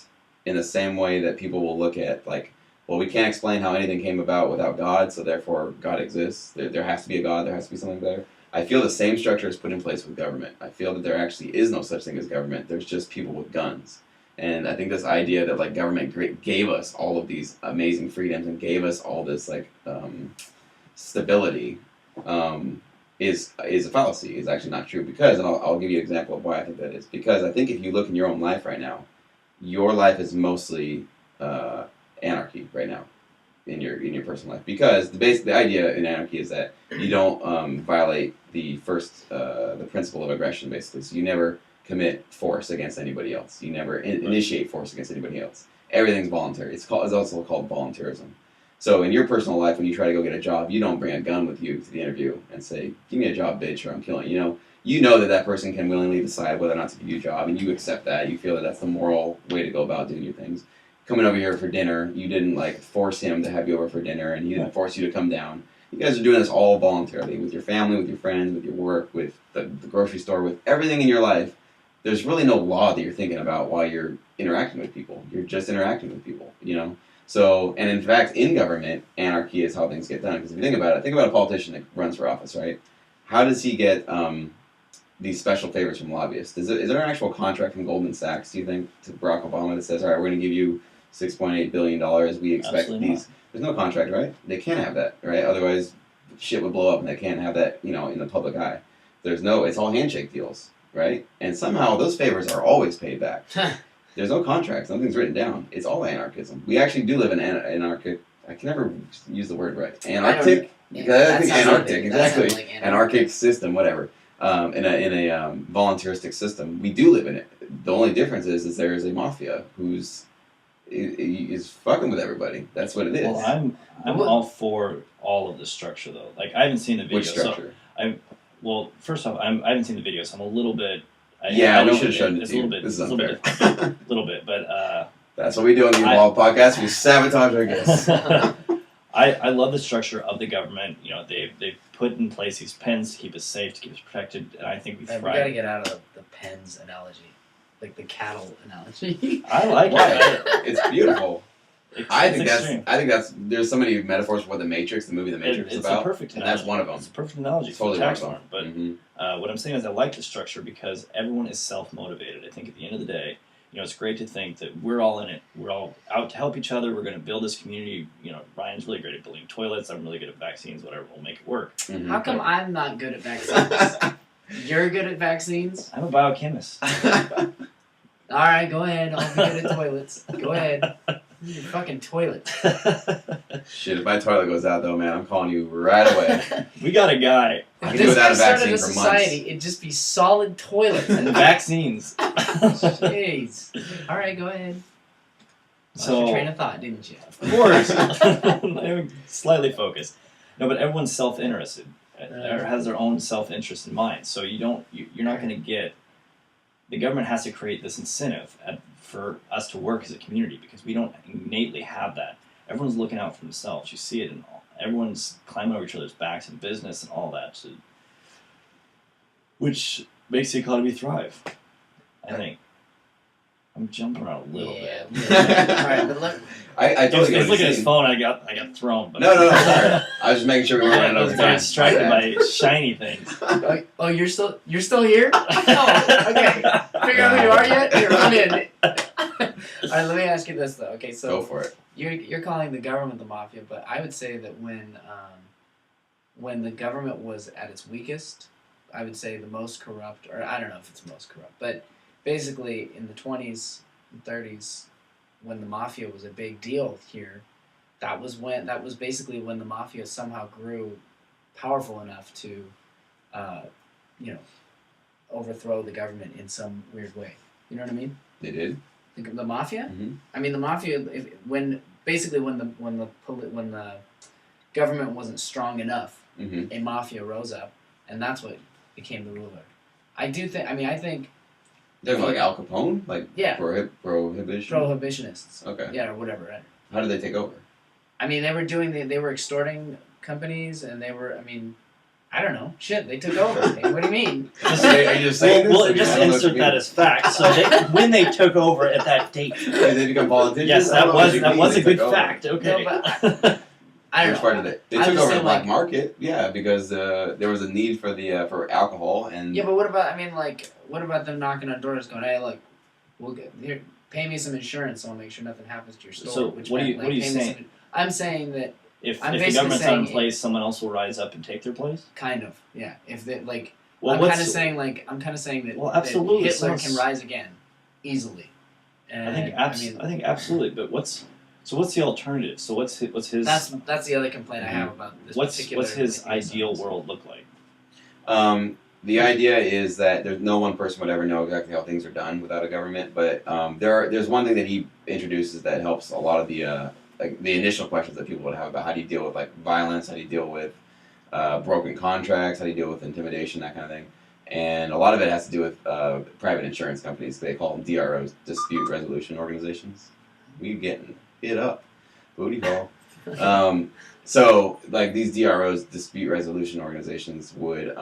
in the same way that people will look at well, we can't explain how anything came about without God, so therefore God exists. There has to be a God. There has to be something there. I feel the same structure is put in place with government. I feel that there actually is no such thing as government. There's just people with guns. And I think this idea that like government gave us all of these amazing freedoms and gave us all this like stability is a fallacy. Is actually not true because, and I'll give you an example of why I think that is. Because I think if you look in your own life right now, your life is mostly anarchy right now in your personal life. Because the idea in anarchy is that you don't violate the principle of aggression, basically. So you never commit force against anybody else. You never initiate force against anybody else. Everything's voluntary. It's also called voluntarism. So in your personal life, when you try to go get a job, you don't bring a gun with you to the interview and say, "Give me a job, bitch, or I'm killing you." You know that person can willingly decide whether or not to give you a job, and you accept that. You feel that that's the moral way to go about doing your things. Coming over here for dinner, you didn't like force him to have you over for dinner, and he didn't force you to come down. You guys are doing this all voluntarily with your family, with your friends, with your work, with the grocery store, with everything in your life. There's really no law that you're thinking about while you're interacting with people. You're just interacting with people. So, and in fact, in government, anarchy is how things get done. Because if you think about a politician that runs for office, right? How does he get these special favors from lobbyists? Is there an actual contract from Goldman Sachs, do you think, to Barack Obama that says, all right, we're going to give you $6.8 billion, we expect Absolutely these. Not. There's no contract, right? They can't have that, right? Otherwise, shit would blow up and they can't have that, in the public eye. It's all handshake deals, right? And somehow those favors are always paid back. There's no contracts. Nothing's written down. It's all anarchism. We actually do live in anarchic. I can never use the word right. Anarchic. I think anarchic. Exactly. Like anarchic system. Whatever. In a voluntaristic system, we do live in it. The only difference is there is a mafia who's is fucking with everybody. That's what it is. Well, I'm all for all of the structure though. Like I haven't seen the video. Which structure? First off, I haven't seen the video, so I'm a little bit. We should have shown it to you. This is unfair. A little bit, but that's what we do on the Evolve podcast. We sabotage our guests. I love the structure of the government. They've put in place these pens to keep us safe, to keep us protected, and I think we thrive. We gotta get out of the pens analogy, like the cattle analogy. I like it. It's beautiful. I think that's there's so many metaphors for what the movie The Matrix is about. It's a perfect analogy. And that's one of them. It's a perfect analogy Totally for the tax one farm. of them. But what I'm saying is I like the structure because everyone is self-motivated. I think at the end of the day, it's great to think that we're all in it. We're all out to help each other. We're going to build this community. Ryan's really great at building toilets. I'm really good at vaccines. Whatever, we'll make it work. Mm-hmm. How come I'm not good at vaccines? You're good at vaccines? I'm a biochemist. All right, go ahead. I'll be good at toilets. Go ahead. Your fucking toilet. Shit, if my toilet goes out though, man, I'm calling you right away. We got a guy. I can do without a vaccine for society, months. It'd just be solid toilets and vaccines. Jeez. All right, go ahead. So Lost your train of thought, didn't you? Of course. Slightly focused. No, but everyone's self-interested. Or has their own self-interest in mind. So you're not going to get. The government has to create this incentive for us to work as a community because we don't innately have that. Everyone's looking out for themselves. You see it in all. Everyone's climbing over each other's backs in business and all that, which makes the economy thrive. I think. I'm jumping around a little bit. Right, but look. I totally He's looking at his phone. I got thrown. But no. Sorry. I was just making sure we weren't running over time. Distracted by shiny things. Oh, you're still here? Oh, okay. Figure out who you are yet? Here, run in. All right, let me ask you this though. Okay, so go for it. You're calling the government the mafia, but I would say that when the government was at its weakest, I would say the most corrupt, or I don't know if it's most corrupt, but basically in the 20s and 30s, when the mafia was a big deal here, that was basically when the mafia somehow grew powerful enough to, overthrow the government in some weird way. You know what I mean? They did. Think of the mafia. Mm-hmm. I mean, the mafia. When the government wasn't strong enough, mm-hmm. a mafia rose up, and that's what became the ruler. I do think. I mean, I think. They're like Al Capone, like yeah, prohibition. Prohibitionists. Okay. Yeah, or whatever. Right? How did they take over? I mean, they were extorting companies, and they were. I mean, I don't know. Shit, they took over. Hey, what do you mean? Are you just saying this? We'll Or just I don't know what insert you that mean? as fact. So when they took over at that date. Did they become politicians? Yes, I don't that know what you was mean, a they good took over. fact. Okay. No, but I don't Which know. part did they? They I'm took just over the saying, black like- market, yeah, because there was a need for the for alcohol and Yeah, but what about? I mean, like, what about them knocking on doors, going, "Hey, look, we'll get here. Pay me some insurance, so I'll make sure nothing happens to your store." So which what are meant, you pay me saying? some- I'm saying that If I'm the basically government's not in saying- place, someone else will rise up and take their place. kind of, yeah. If that, like, Well, I'm what's kind of saying that, Well, that absolutely, Hitler sounds- can rise again, easily. And I think absolutely. But what's the alternative? So what's his that's the other complaint I have about this particular. what's his like, ideal ASMs. world look like? The idea is that there's no one person would ever know exactly how things are done without a government, but there's one thing that he introduces that helps a lot of the like the initial questions that people would have about how do you deal with like violence, how do you deal with broken contracts, how do you deal with intimidation, that kind of thing. And a lot of it has to do with private insurance companies. They call them DROs, dispute resolution organizations. We getting hit up, booty call. So like these DROs, dispute resolution organizations, would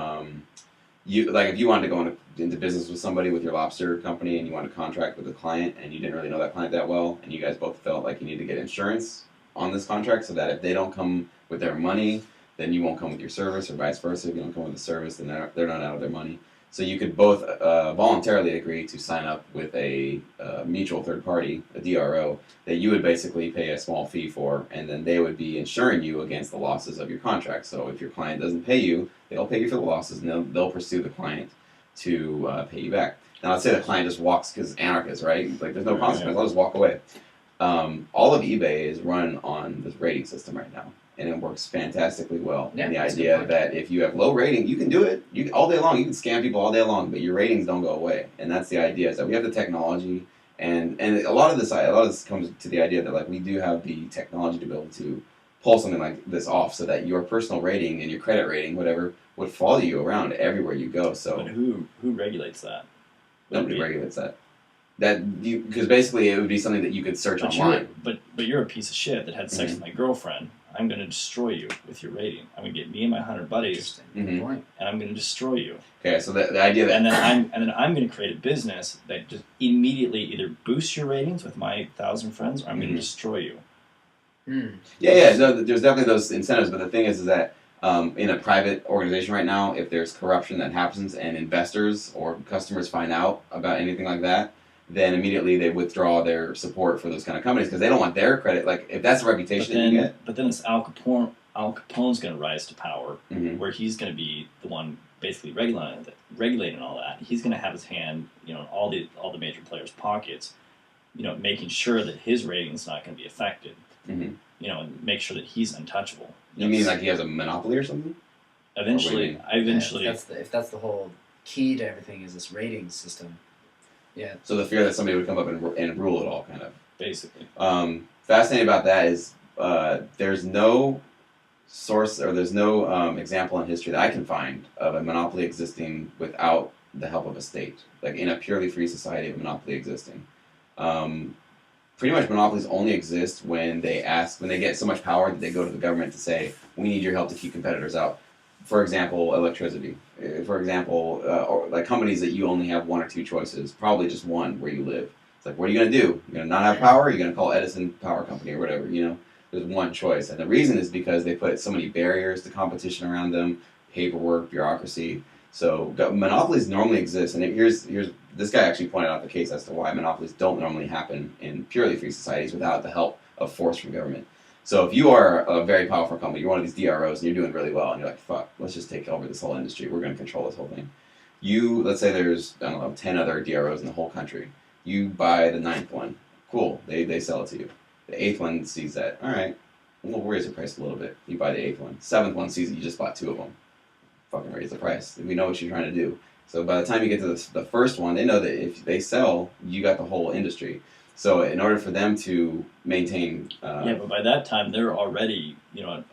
you like if you wanted to go into business with somebody with your lobster company and you wanted to contract with a client and you didn't really know that client that well and you guys both felt like you need to get insurance on this contract so that if they don't come with their money, then you won't come with your service or vice versa. If you don't come with the service, then they're not out of their money. So you could both voluntarily agree to sign up with a mutual third party, a DRO, that you would basically pay a small fee for, and then they would be insuring you against the losses of your contract. So if your client doesn't pay you, they'll pay you for the losses, and they'll pursue the client to pay you back. Now let's say the client just walks because anarchist, right? Like there's no consequence. I'll just walk away. All of eBay is run on this rating system right now. And it works fantastically well. Yeah, and the that's a good idea point. that if you have low rating, you can do it all day long. You can scam people all day long, but your ratings don't go away. And that's the idea is that we have the technology, and a lot of this comes to the idea that like we do have the technology to be able to pull something like this off, so that your personal rating and your credit rating, whatever, would follow you around everywhere you go. So But who regulates that? nobody regulates that. Because basically it would be something that you could search But online. you're a piece of shit that had sex with my girlfriend. I'm going to destroy you with your rating. I'm going to get me and my 100 buddies, Interesting. Mhm. Good point. and I'm going to destroy you. Okay, so the idea that And then I'm going to create a business that just immediately either boosts your ratings with my 1,000 friends, or I'm going Mhm. to destroy you. Yeah, no, there's definitely those incentives, but the thing is that in a private organization right now, if there's corruption that happens and investors or customers find out about anything like that, then immediately they withdraw their support for those kind of companies because they don't want their credit. Like if that's the reputation that you get, But then it's Al Capone. Al Capone's going to rise to power, Mhm. where he's going to be the one basically regulating all that. He's going to have his hand, in all the major players' pockets, making sure that his rating's not going to be affected. Mhm. And make sure that he's untouchable. You mean like he has a monopoly or something? Eventually, If that's the whole key to everything is this rating system. Yeah. So the fear that somebody would come up and rule it all, kind of. basically. Fascinating about that is there's no source or there's no example in history that I can find of a monopoly existing without the help of a state. Like in a purely free society, of a monopoly existing. Pretty much monopolies only exist when they get so much power that they go to the government to say, we need your help to keep competitors out. For example, electricity. For example, or like companies that you only have one or two choices, probably just one where you live. It's like, what are you going to do? You're going to not have power? You're going to call Edison Power Company or whatever, There's one choice. And the reason is because they put so many barriers to competition around them, paperwork, bureaucracy. So monopolies normally exist. And here's this guy actually pointed out the case as to why monopolies don't normally happen in purely free societies without the help of force from government. So if you are a very powerful company, you're one of these DROs and you're doing really well, and you're like, fuck, let's just take over this whole industry. We're going to control this whole thing. Let's say there's, 10 other DROs in the whole country. You buy the 9th one. Cool. They sell it to you. The 8th one sees that. All right, we'll raise the price a little bit. You buy the 8th one. 7th one sees that you just bought 2 of them. Fucking raise the price. We know what you're trying to do. So by the time you get to the first one, they know that if they sell, you got the whole industry. So in order for them to maintain... but by that time, they're already,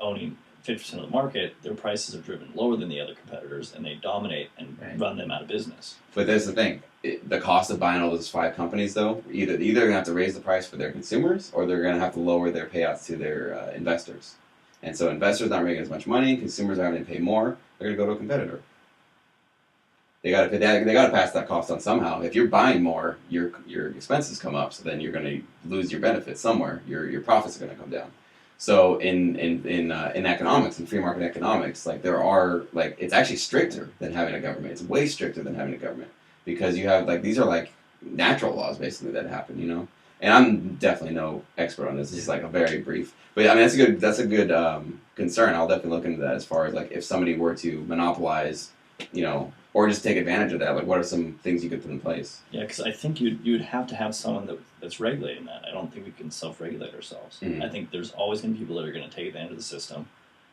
owning 50% of the market. Their prices are driven lower than the other competitors, and they dominate and run them out of business. But there's the thing. The cost of buying all those 5 companies, though, either they're going to have to raise the price for their consumers, or they're going to have to lower their payouts to their investors. And so investors aren't making as much money, consumers are having to pay more, They're going to go to a competitor. They got to pass that cost on somehow. If you're buying more, your expenses come up, so then you're going to lose your benefits somewhere. Your profits are going to come down. So in economics, in free market economics, like there are like it's actually stricter than having a government. It's way stricter than having a government because you have like these are like natural laws basically that happen, you know. And I'm definitely no expert on this. This is like a very brief, but I mean that's a good concern. I'll definitely look into that as far as like if somebody were to monopolize, you know, or just take advantage of that. Like what are some things you could put in place? Yeah, because I think you'd have to have someone that's regulating that. I don't think we can self-regulate ourselves. Mm-hmm. I think there's always going to be people that are going to take advantage of the system.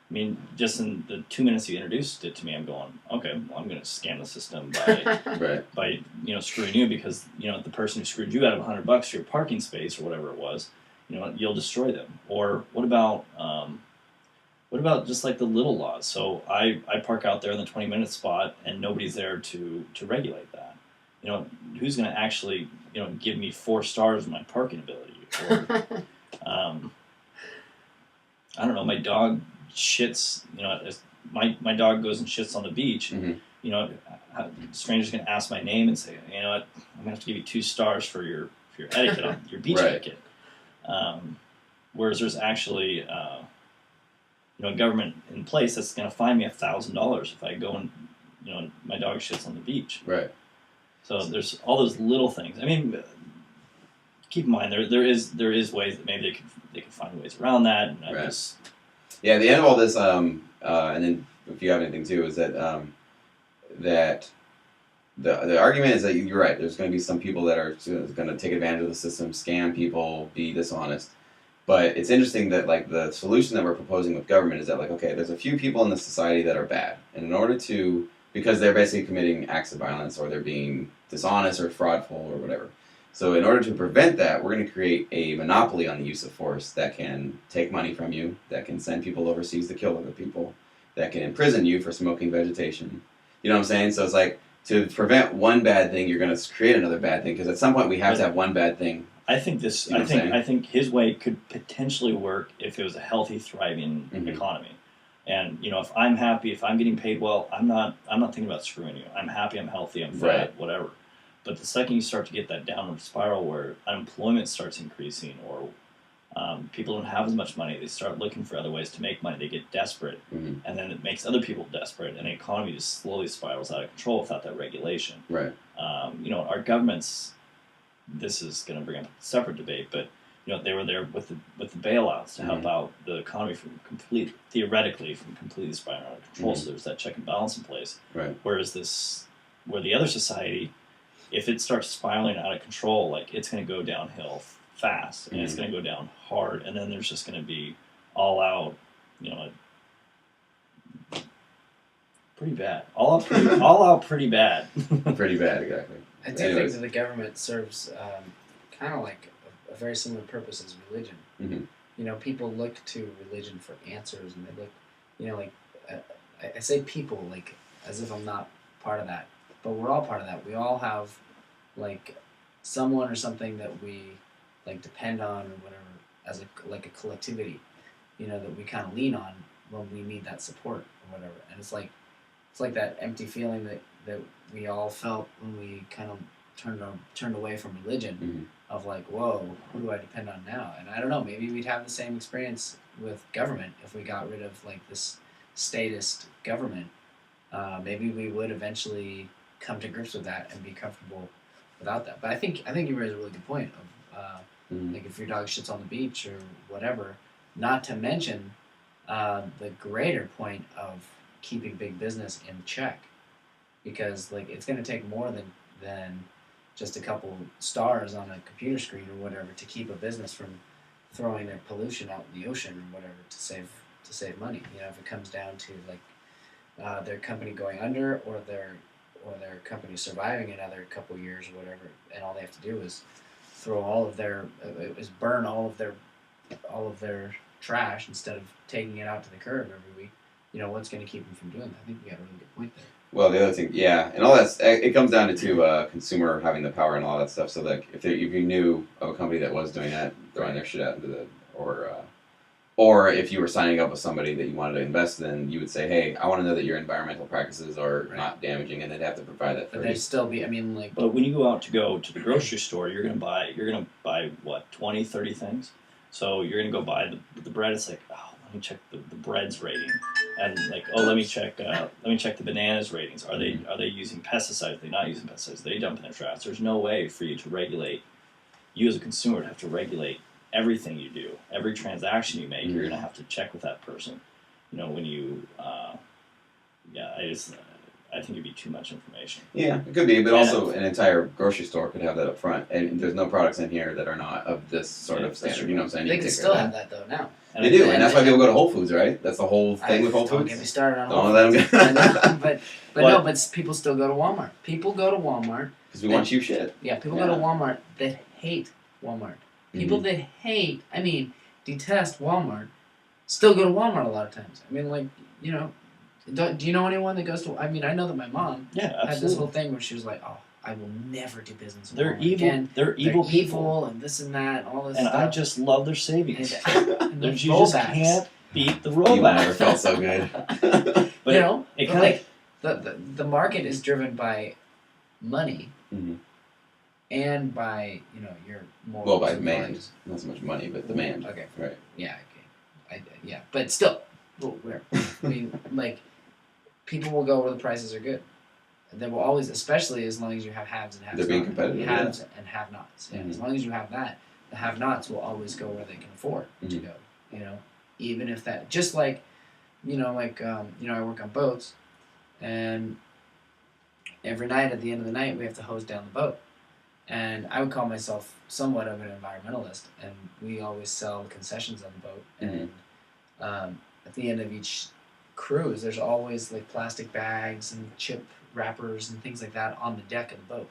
I mean, just in the 2 minutes you introduced it to me, I'm going, okay, well, I'm going to scam the system by screwing you because the person who screwed you out of $100 for your parking space or whatever it was, you'll destroy them. Or what about just like the little laws? So I park out there in the 20-minute spot and nobody's there to regulate that. Who's going to actually give me 4 stars in my parking ability? Or I don't know, my dog shits, my dog goes and shits on the beach. Mm-hmm. A stranger's going to ask my name and say, you know what, I'm going to have to give you 2 stars for your etiquette, on your beach etiquette. Whereas there's actually, a government in place that's going to fine me $1,000 if I go and, my dog shits on the beach. Right. So there's all those little things. I mean, keep in mind there is ways that maybe they could find ways around that. And right. Yeah, the end of all this, and then if you have anything too, is that that the argument is that you're right. There's going to be some people that are going to take advantage of the system, scam people, be dishonest. But it's interesting that like the solution that we're proposing with government is that like okay, there's a few people in the society that are bad, and in order to because they're basically committing acts of violence or they're being dishonest or fraudful or whatever. So in order to prevent that, we're going to create a monopoly on the use of force that can take money from you, that can send people overseas to kill other people, that can imprison you for smoking vegetation. You know what I'm saying? So it's like to prevent one bad thing, you're going to create another bad thing because at some point we have to have one bad thing. I think this. You know I think his way could potentially work if it was a healthy, thriving economy. And if I'm happy, if I'm getting paid well, I'm not thinking about screwing you. I'm happy, I'm healthy, I'm fat, whatever. But the second you start to get that downward spiral where unemployment starts increasing or people don't have as much money, they start looking for other ways to make money, they get desperate, and then it makes other people desperate, and the economy just slowly spirals out of control without that regulation. Right. Our governments, this is going to bring up a separate debate, but they were there with the bailouts to help out the economy theoretically from completely spiraling out of control, so there's that check and balance in place. Right. Where the other society, if it starts spiraling out of control, like it's going to go downhill fast and it's going to go down hard, and then there's just going to be all out, pretty bad, all out pretty bad. Pretty bad, exactly. I do think that the government serves kind of like a very similar purpose as religion. People look to religion for answers, and they look, I say people like as if I'm not part of that. But we're all part of that. We all have, like, someone or something that we, like, depend on or whatever as a collectivity, that we kind of lean on when we need that support or whatever. And it's like that empty feeling that we all felt when we kind of turned away from religion of like, whoa, who do I depend on now? And I don't know, maybe we'd have the same experience with government if we got rid of, like, this statist government. Maybe we would eventually come to grips with that and be comfortable without that. But I think you raise a really good point of like if your dog shits on the beach or whatever. Not to mention the greater point of keeping big business in check, because like it's going to take more than just a couple stars on a computer screen or whatever to keep a business from throwing their pollution out in the ocean or whatever to save money. If it comes down to like their company going under or their company surviving another couple years or whatever, and all they have to do is burn all of their trash instead of taking it out to the curb every week. What's going to keep them from doing that? I think you got a really good point there. Well, the other thing, yeah, and all that's it comes down to consumer having the power and all that stuff. So like if you knew of a company that was doing that, throwing their shit out into Or if you were signing up with somebody that you wanted to invest in, you would say, "Hey, I want to know that your environmental practices are not damaging," and they'd have to provide that for But you. there'd still be, I mean, like, But when you go to the grocery store, you're gonna buy what 20, 30 things. So you're gonna go buy the bread. It's like, oh, let me check the bread's rating, and like, oh, let me check the bananas ratings. Are they using pesticides? Are they not using pesticides? Are they dumping their trash? There's no way for you to regulate. You as a consumer have to regulate everything you do, every transaction you make. You're gonna have to check with that person. You know, when you, I think it'd be too much information. Yeah, it could be, but also an entire grocery store could have that up front, and there's no products in here that are not of this sort of standard. You know what I'm saying? they You can take still care have of that though now. They do, and that's why people go to Whole Foods, right? That's the whole thing with Whole Don't Foods. get me started on Don't Whole let Foods. them but What? no, but people still go to Walmart. People go to Walmart. because we want cheap shit. Yeah, people go to Walmart that hate Walmart. People that hate, I mean, detest Walmart, still go to Walmart a lot of times. I mean, like, you know, do you know anyone that goes to? I mean, I know that my mom Yeah, had this absolutely. whole thing where she was like, "Oh, I will never do business with They're Walmart evil. again. They're evil people, and this and that, and all this and stuff." I just love their savings. And You those just rollbacks. can't beat the You never rollback. felt so good. But you know, it but kind like the market is driven by money Mhm. and by your morals. Well, by and demand, values. not so much money, but demand. Okay. Right. Yeah. Okay. Yeah, but still, where I mean, like, people will go where the prices are good. They will always, especially as long as you have haves and have-nots. They're being competitive, Haves and have-nots. Yeah. Mhm. As long as you have that, the have-nots will always go where they can afford to Mhm. go. You know, even if that, just like, I work on boats, and every night at the end of the night we have to hose down the boat. And I would call myself somewhat of an environmentalist, and we always sell concessions on the boat. And at the end of each cruise, there's always like plastic bags and chip wrappers and things like that on the deck of the boat.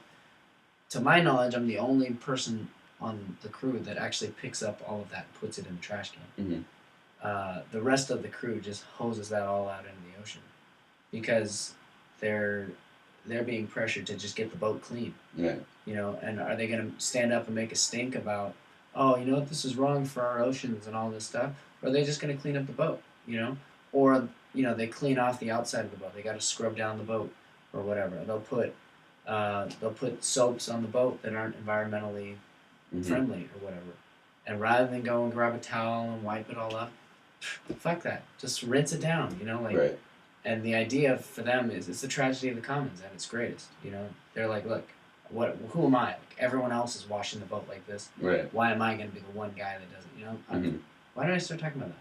To my knowledge, I'm the only person on the crew that actually picks up all of that and puts it in the trash can. The rest of the crew just hoses that all out into the ocean because they're being pressured to just get the boat clean. Yeah. And are they going to stand up and make a stink about, oh, you know what, this is wrong for our oceans and all this stuff? Or are they just going to clean up the boat, Or, they clean off the outside of the boat. They got to scrub down the boat or whatever. They'll put soaps on the boat that aren't environmentally friendly or whatever. And rather than go and grab a towel and wipe it all up, fuck that. Just rinse it down, Right. And the idea for them is it's the tragedy of the commons at its greatest. They're like, look, who am I? Like, everyone else is washing the boat like this. Right. Why am I going to be the one guy that doesn't? Why did I start talking about that?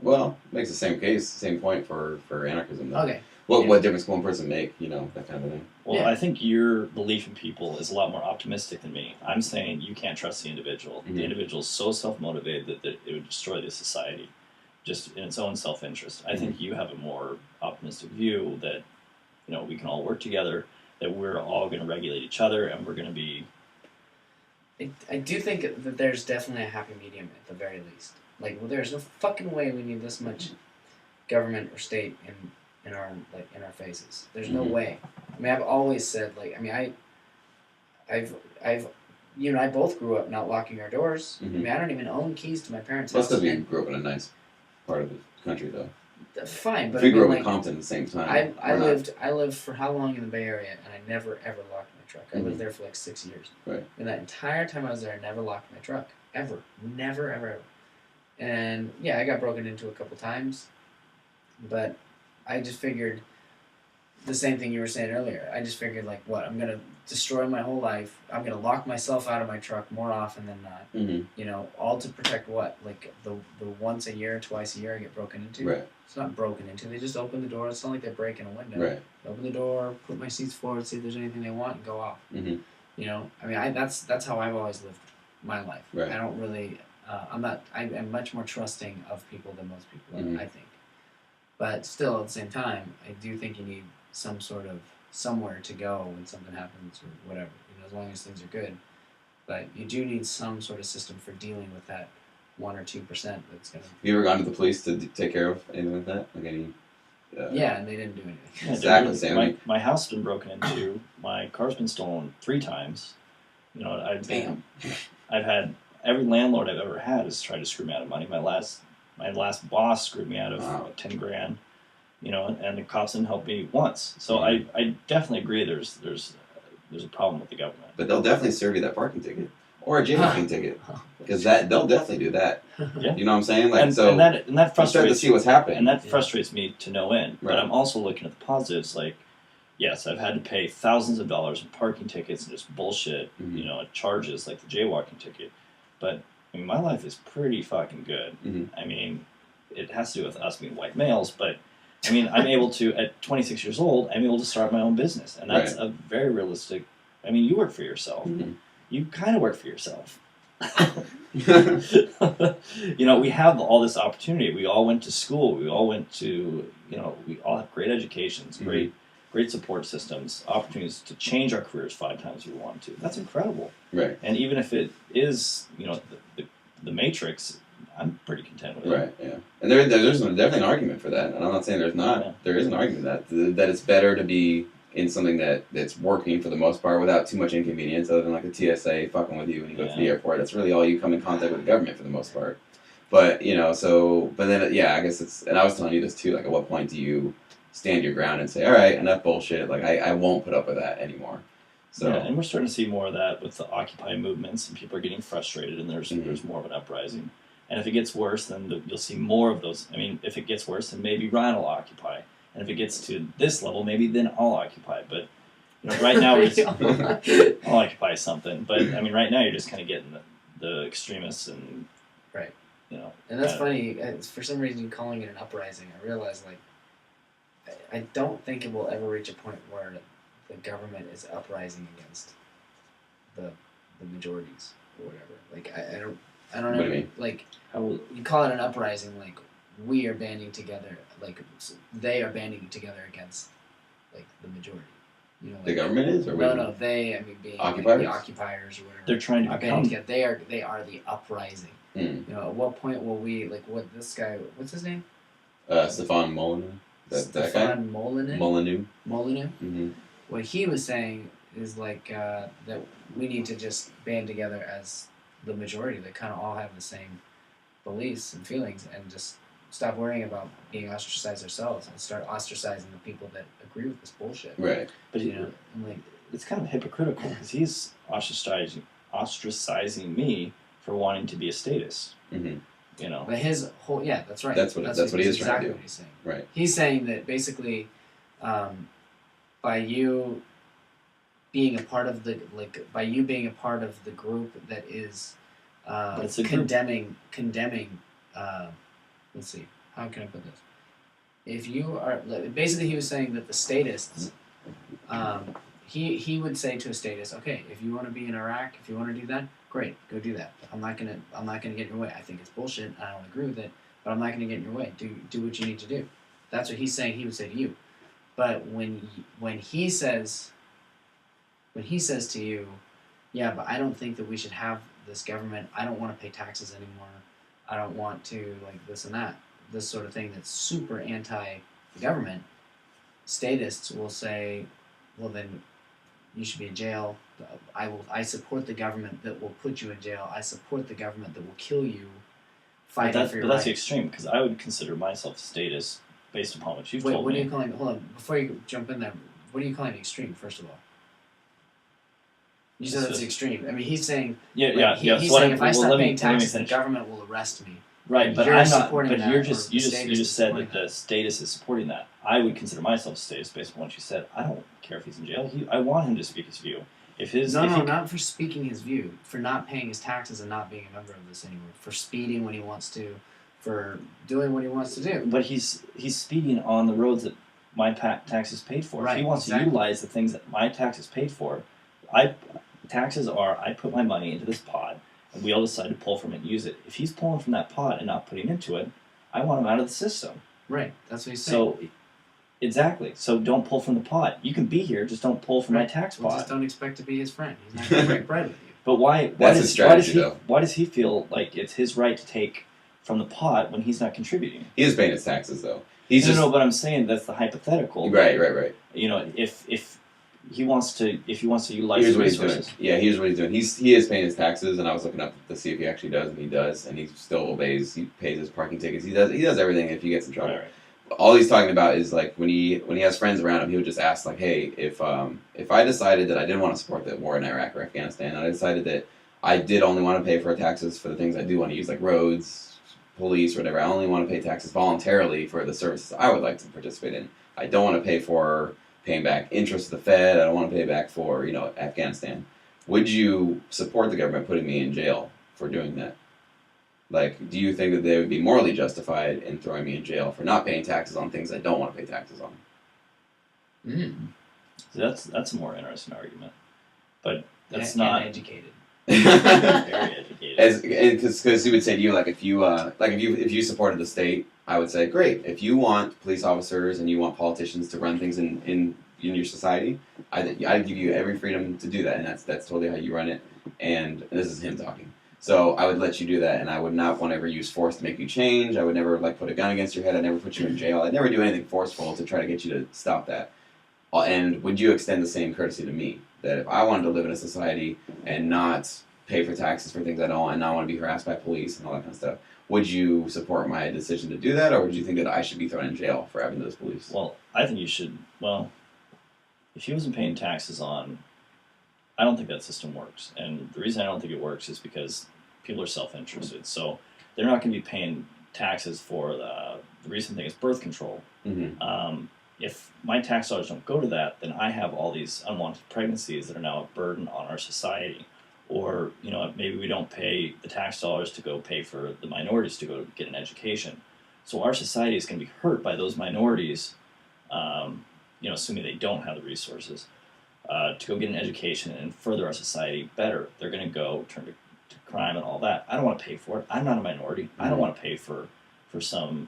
Well, it makes the same point for anarchism. Though. Okay. What difference can one person make? That kind of thing. Well, I think your belief in people is a lot more optimistic than me. I'm saying you can't trust the individual. The individual is so self-motivated that it would destroy the society, just in its own self-interest. I think you have a more optimistic view that, we can all work together, that we're all going to regulate each other, and we're going to be... I do think that there's definitely a happy medium at the very least. Like, well, there's no fucking way we need this much government or state in our faces. There's no way. I mean, I've always said, you and I both grew up not locking our doors. I mean, I don't even own keys to my parents' house. Plus, because we grew up in a nice part of the country, though. Fine, but if we grew up in Compton at the same time. I lived for how long in the Bay Area, and I never ever locked my truck. I lived there for like 6 years. Right. And that entire time I was there, I never locked my truck. Ever. Never, ever, ever. And yeah, I got broken into a couple times, but I just figured the same thing you were saying earlier. I just figured, like, what, I'm going to destroy my whole life. I'm going to lock myself out of my truck more often than not. All to protect what? Like the once a year, twice a year I get broken into? Right. It's not broken into. They just open the door. It's not like they're breaking a window. Right. They open the door, put my seats forward, see if there's anything they want, and go off. I mean, that's how I've always lived my life. Right. I don't really... I'm much more trusting of people than most people are, I think. But still, at the same time, I do think you need some sort of somewhere to go when something happens or whatever, as long as things are good. But you do need some sort of system for dealing with that 1 or 2% that's going to... Have you ever gone to the police to take care of anything like that? Like any... yeah, and they didn't do anything. Yeah, exactly, Sam. My house has been broken into. My car's been stolen 3 times. I've had... Every landlord I've ever had has tried to screw me out of money. My last My last boss screwed me out of Wow. 10 grand, and the cops didn't help me once. So Mhm. I definitely agree. There's a problem with the government. But they'll definitely serve you that parking ticket or a jaywalking ticket, because they'll definitely do that. Yeah. You know what I'm saying? Like, and so that I'm starting to frustrates see what's happening. and that frustrates me to no end. But Right. I'm also looking at the positives. Like, yes, I've had to pay thousands of dollars in parking tickets and just bullshit, charges like the jaywalking ticket. But I mean, my life is pretty fucking good. Mm-hmm. I mean, it has to do with us being white males, but I mean, I'm able to, at 26 years old, I'm able to start my own business, and that's a very realistic. I mean, you work for yourself. Mm-hmm. You kind of work for yourself. We have all this opportunity. We all went to school. We all went to, we all have great educations, great support systems, opportunities to change our careers 5 times if we want to. That's incredible. Right. And even if it is, the matrix, I'm pretty content with it. Right. Yeah. And there's definitely an argument for that, and I'm not saying there's not. Yeah. There is an argument that it's better to be in something that's working for the most part without too much inconvenience, other than like the TSA fucking with you when you go to the airport. That's really all you come in contact with the government for the most part. But but then I guess it's, and I was telling you this too. Like, at what point do you stand your ground and say, all right, enough bullshit. Like, I won't put up with that anymore. So and we're starting to see more of that with the Occupy movements, and people are getting frustrated, and there's more of an uprising. And if it gets worse, then you'll see more of those. I mean, if it gets worse, then maybe Ryan will occupy. And if it gets to this level, maybe then I'll occupy. But right now, I'll occupy something. But I mean, right now you're just kind of getting the extremists and right. And that's funny. For some reason, calling it an uprising, I realize I don't think it will ever reach a point where the government is uprising against the majorities or whatever. Like, I don't know. What do you mean? Like, you call it an uprising, like we are banding together, like they are banding together against like the majority. The government is, or no, they. I mean, being occupiers? The occupiers or whatever. They're trying to banding together. They are the uprising. Mm. At what point will we what this guy? What's his name? Stefan Molyneux. That guy. Stefan Molyneux. Molyneux. Mm-hmm. What he was saying is that we need to just band together as the majority that kind of all have the same beliefs and feelings, and just stop worrying about being ostracized ourselves and start ostracizing the people that agree with this bullshit. Right. But it's kind of hypocritical because he's ostracizing me for wanting to be a statist. Mm-hmm. But his whole that's right. That's what he is exactly trying to do. What he's saying. Right. He's saying that basically, by you being a part of the group that is condemning. Let's see, how can I put this? If you are basically, he was saying that the statists, he would say to a statist, okay, if you want to be in Iraq, if you want to do that, great, go do that. I'm not gonna get in your way. I think it's bullshit. I don't agree with it, but I'm not gonna get in your way. Do what you need to do. That's what he's saying. He would say to you. But when he says to you, yeah, but I don't think that we should have this government. I don't want to pay taxes anymore. I don't want to this and that. This sort of thing that's super anti-government. Statists will say, well, then you should be in jail. I support the government that will put you in jail. I support the government that will kill you. Fighting for your rights. But that's the extreme, because I would consider myself a statist based upon what you've told me. What are you calling? Hold on, before you jump in there, what are you calling extreme? First of all, you said that's extreme. I mean, he's saying he's saying if I stop paying taxes, the government will arrest me. Right, but I'm not. But you just said that the statist is supporting that. I would consider myself a statist based on what you said. I don't care if he's in jail. I want him to speak his view. Not for speaking his view, for not paying his taxes and not being a member of this anymore, for speeding when he wants to, for doing what he wants to do. But he's speeding on the roads that my taxes paid for. Right, if he wants to utilize the things that my taxes paid for, I put my money into this pot, and we all decide to pull from it and use it. If he's pulling from that pot and not putting into it, I want him out of the system. Right, that's what he's saying. So, exactly. So don't pull from the pot. You can be here, just don't pull from my tax pot. Just don't expect to be his friend. He's not going to break bread with you. But why does he feel like it's his right to take from the pot when he's not contributing? He is paying his taxes, though. No, but I'm saying that's the hypothetical. Right. If if he wants to utilize Here's the what he's doing. resources. Yeah, here's what he's doing. He is paying his taxes, and I was looking up to see if he actually does, and he does, and he still obeys. He pays his parking tickets. He does everything if he gets in trouble. Right. All he's talking about is like when he has friends around him, he would just ask like, hey, if I decided that I didn't want to support the war in Iraq or Afghanistan, and I decided that I did only want to pay for taxes for the things I do want to use, like roads, police, or whatever. I only want to pay taxes voluntarily for the services I would like to participate in. I don't want to pay for paying back interest to the Fed. I don't want to pay back for Afghanistan. Would you support the government putting me in jail for doing that? Like, do you think that they would be morally justified in throwing me in jail for not paying taxes on things I don't want to pay taxes on? So that's a more interesting argument, but that's and not educated. very educated. Because he would say to you, like, if you supported the state, I would say, great. If you want police officers and you want politicians to run things in your society, I'd give you every freedom to do that, and that's totally how you run it. And this is him talking. So I would let you do that, and I would not want to ever use force to make you change. I would never put a gun against your head. I'd never put you in jail. I'd never do anything forceful to try to get you to stop that. And would you extend the same courtesy to me? That if I wanted to live in a society and not pay for taxes for things I don't, and not want to be harassed by police and all that kind of stuff, would you support my decision to do that, or would you think that I should be thrown in jail for having those beliefs? Well, I think you should. Well, if he wasn't paying taxes on, I don't think that system works. And the reason I don't think it works is because people are self-interested. So they're not going to be paying taxes for the recent thing is birth control. Mm-hmm. If my tax dollars don't go to that, then I have all these unwanted pregnancies that are now a burden on our society. Or, maybe we don't pay the tax dollars to go pay for the minorities to go get an education. So our society is going to be hurt by those minorities, assuming they don't have the resources, to go get an education and further our society better. They're going to go turn to crime and all that. I don't want to pay for it. I'm not a minority. Mm-hmm. I don't want to pay for some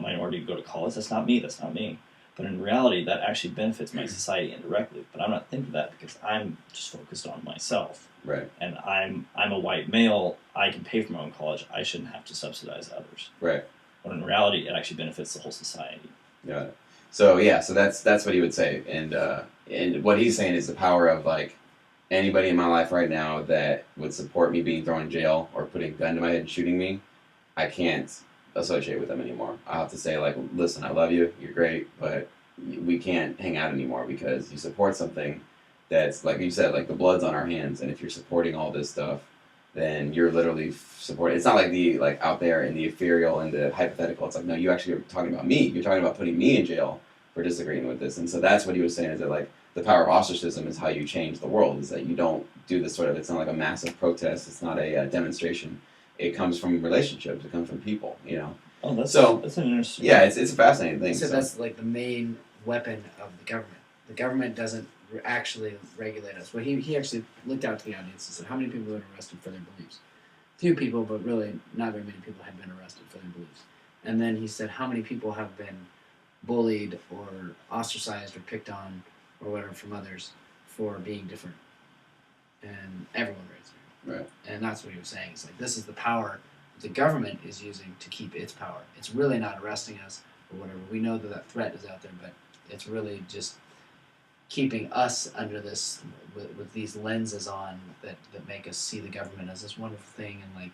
minority to go to college. That's not me. But in reality, that actually benefits my society indirectly. But I'm not thinking that because I'm just focused on myself. Right. And I'm a white male. I can pay for my own college. I shouldn't have to subsidize others. Right. When in reality, it actually benefits the whole society. Got it. So that's what he would say, and what he's saying is the power of like anybody in my life right now that would support me being thrown in jail or putting a gun to my head and shooting me, I can't associate with them anymore. I'll have to say like, listen, I love you, you're great, but we can't hang out anymore because you support something that's like you said, like the blood's on our hands, and if you're supporting all this stuff, then you're literally supporting. It's not like the out there in the ethereal and the hypothetical. It's like, no, you actually are talking about me. You're talking about putting me in jail for disagreeing with this. And so that's what he was saying, is that like the power of ostracism is how you change the world, is that you don't do this sort of, it's not like a massive protest, it's not a demonstration. It comes from relationships, it comes from people, Oh, that's an interesting. Yeah, it's a fascinating thing. So that's like the main weapon of the government. The government doesn't actually regulate us. Well, he actually looked out to the audience and said, how many people have been arrested for their beliefs? Few people, but really not very many people have been arrested for their beliefs. And then he said, how many people have been bullied or ostracized or picked on or whatever from others for being different? And everyone raised their hand. Right. And that's what he was saying. It's like, this is the power the government is using to keep its power. It's really not arresting us or whatever. We know that threat is out there, but it's really just keeping us under this with these lenses on that make us see the government as this wonderful thing, and like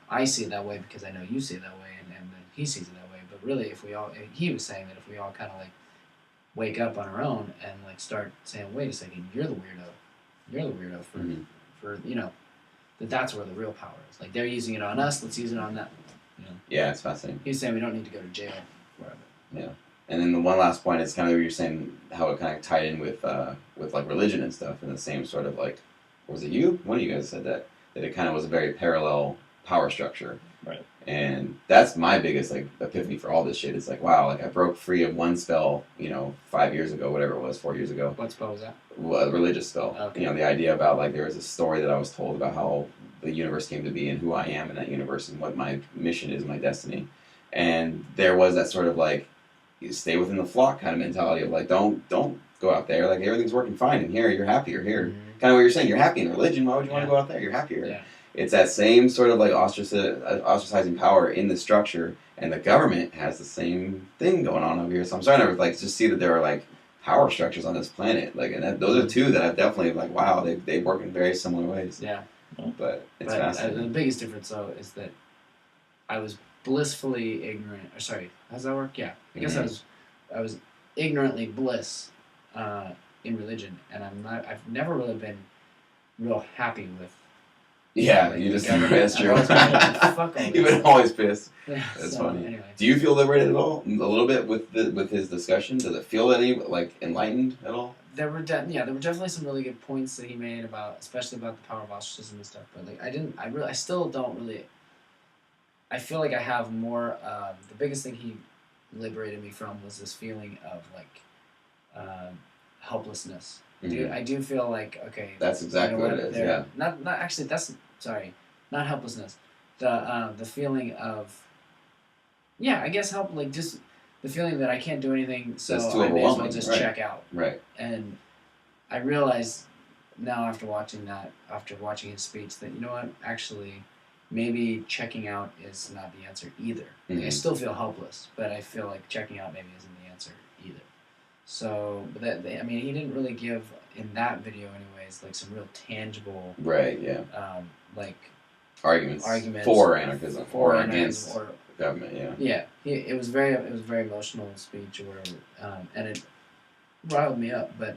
I see it that way because I know you see it that way, and he sees it that way. But really, he was saying that if we all kind of like wake up on our own and like start saying, wait a second, you're the weirdo for that's where the real power is. Like they're using it on us, let's use it on them. Yeah, it's fascinating. He's saying we don't need to go to jail for it. Yeah. And then the one last point is kind of what you're saying, how it kind of tied in with like religion and stuff, and the same sort of like, was it you? One of you guys said that it kind of was a very parallel power structure. Right. And that's my biggest like epiphany for all this shit. It's like, wow, like I broke free of one spell, 5 years ago, whatever it was, 4 years ago. What spell was that? A religious spell. Okay. The idea about like there was a story that I was told about how the universe came to be and who I am in that universe and what my mission is, my destiny. And there was that sort of like, you stay within the flock kind of mentality of like, don't go out there, like everything's working fine in here, you're happier here. Mm-hmm. Kind of what you're saying, you're happy in religion, why would you want to go out there? You're happier. Yeah. It's that same sort of like ostracizing power in the structure, and the government has the same thing going on over here. So I'm starting to like just see that there are like power structures on this planet. Like, and those are two that I've definitely like. Wow, they work in very similar ways. Yeah. But it's But fascinating. the biggest difference though is that I was blissfully ignorant. Or sorry, how does that work? Yeah, I guess I was ignorantly bliss in religion, and I've never really been real happy with. Yeah, like, you just government. that's true. I've always been like, fuck all You've this. been always pissed. Yeah, That's so, funny. Anyway. Do you feel liberated at all? A little bit with his discussion. Does it feel any like enlightened at all? There were definitely some really good points that he made about, especially about the power of ostracism and stuff. But like, I still don't really. I feel like I have more. The biggest thing he liberated me from was this feeling of like helplessness. Mm-hmm. I do feel like, okay. That's exactly what it is. Yeah. Not actually. That's sorry. Not helplessness. The feeling of. Yeah, I guess help, like just the feeling that I can't do anything, so That's too I may as well overwhelming, just right. check out. Right. And I realize now after watching his speech, that you know what, actually, maybe checking out is not the answer either. Like, I Mhm. still feel helpless, but I feel like checking out maybe isn't the answer either. So, but I mean, he didn't really give in that video, anyways, like some real tangible, Right. Yeah. like Arguments for anarchism or against government. Yeah. Yeah, it was very emotional speech or whatever, and it riled me up. But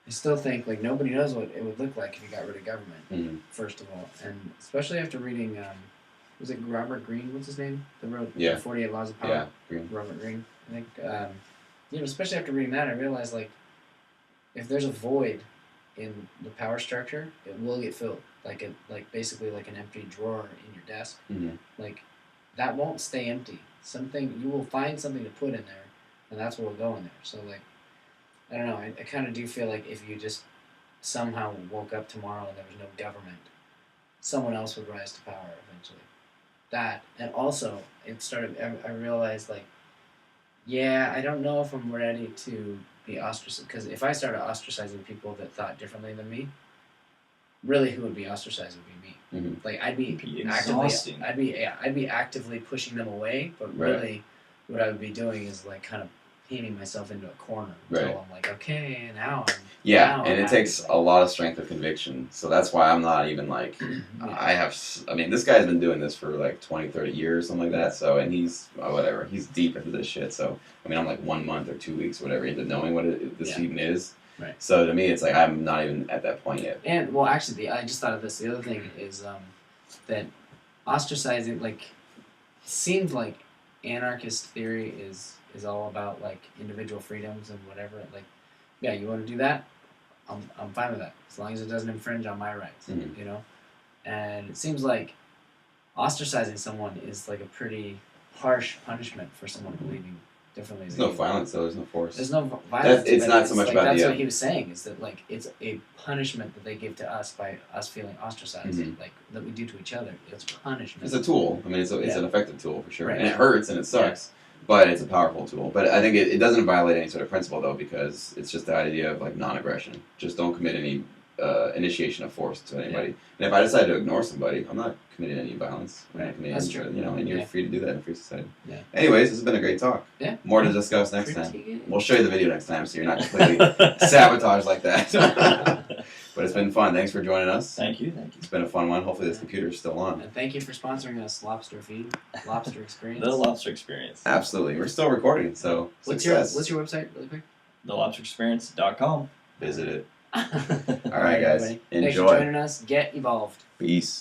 I still think like nobody knows what it would look like if you got rid of government. Mm-hmm. First of all, and especially after reading, was it Robert Greene? What's his name? That wrote Yeah. 48 Laws of Power. Yeah. Green. Robert Greene, I think. Especially after reading that, I realized like if there's a void in the power structure, it will get filled. Like basically like an empty drawer in your desk. Mm-hmm. Like that won't stay empty. You will find something to put in there, and that's what will go in there. So like, I don't know. I kind of do feel like if you just somehow woke up tomorrow and there was no government, someone else would rise to power eventually. That, and also it started. I realized like, yeah, I don't know if I'm ready to be ostracized, because if I started ostracizing people that thought differently than me, really who would be ostracized would be me. Mm-hmm. Like I'd be exhausting. I'd be actively pushing them away, but Right. really what I would be doing is like kind of painting myself into a corner until Right. I'm like, okay, now I'm Yeah, now and I'm it takes happy. a lot of strength of conviction. So that's why I'm not even like, I mean, this guy's been doing this for like 20, 30 years, something like that. So, and he's, whatever, he's deep into this shit. So, I mean, I'm like 1 month or 2 weeks, whatever, into knowing what this Yeah. even is. Right. So to me, it's like, I'm not even at that point yet. And well, actually, I just thought of this. The other thing is that ostracizing, like, seems like anarchist theory is all about like individual freedoms and whatever. Like, yeah, you want to do that? I'm fine with that as long as it doesn't infringe on my rights. Mhm. You know, and it seems like ostracizing someone is like a pretty harsh punishment for someone believing differently. There's than no you. violence, though. There's no force. There's no violence. It's but not so much like, about that's the, what he was saying, is that like it's a punishment that they give to us by us feeling ostracized, Mhm. like that we do to each other. It's punishment. It's a tool. I mean, it's Yeah. an effective tool for sure. Right. And it hurts and it sucks, but it's a powerful tool. But I think it doesn't violate any sort of principle, though, because it's just the idea of like non-aggression. Just don't commit any initiation of force to anybody. And if I decide to ignore somebody, I'm not committing any violence. I'm not Right. committing That's any, true. You know, and you're Yeah. free to do that in a free society. Yeah. Anyways, this has been a great talk. Yeah. More to discuss next time. Critique it. We'll show you the video next time so you're not completely sabotaged like that. But it's been fun. Thanks for joining us. Thank you. It's been a fun one. Hopefully this computer's still on. And thank you for sponsoring us, Lobster Feed, Lobster Experience. The Lobster Experience. Absolutely. We're still recording, so What's success. your website, really quick? TheLobsterExperience.com. Visit it. All right, guys. everybody. Thanks for Enjoy. joining us. Get evolved. Peace.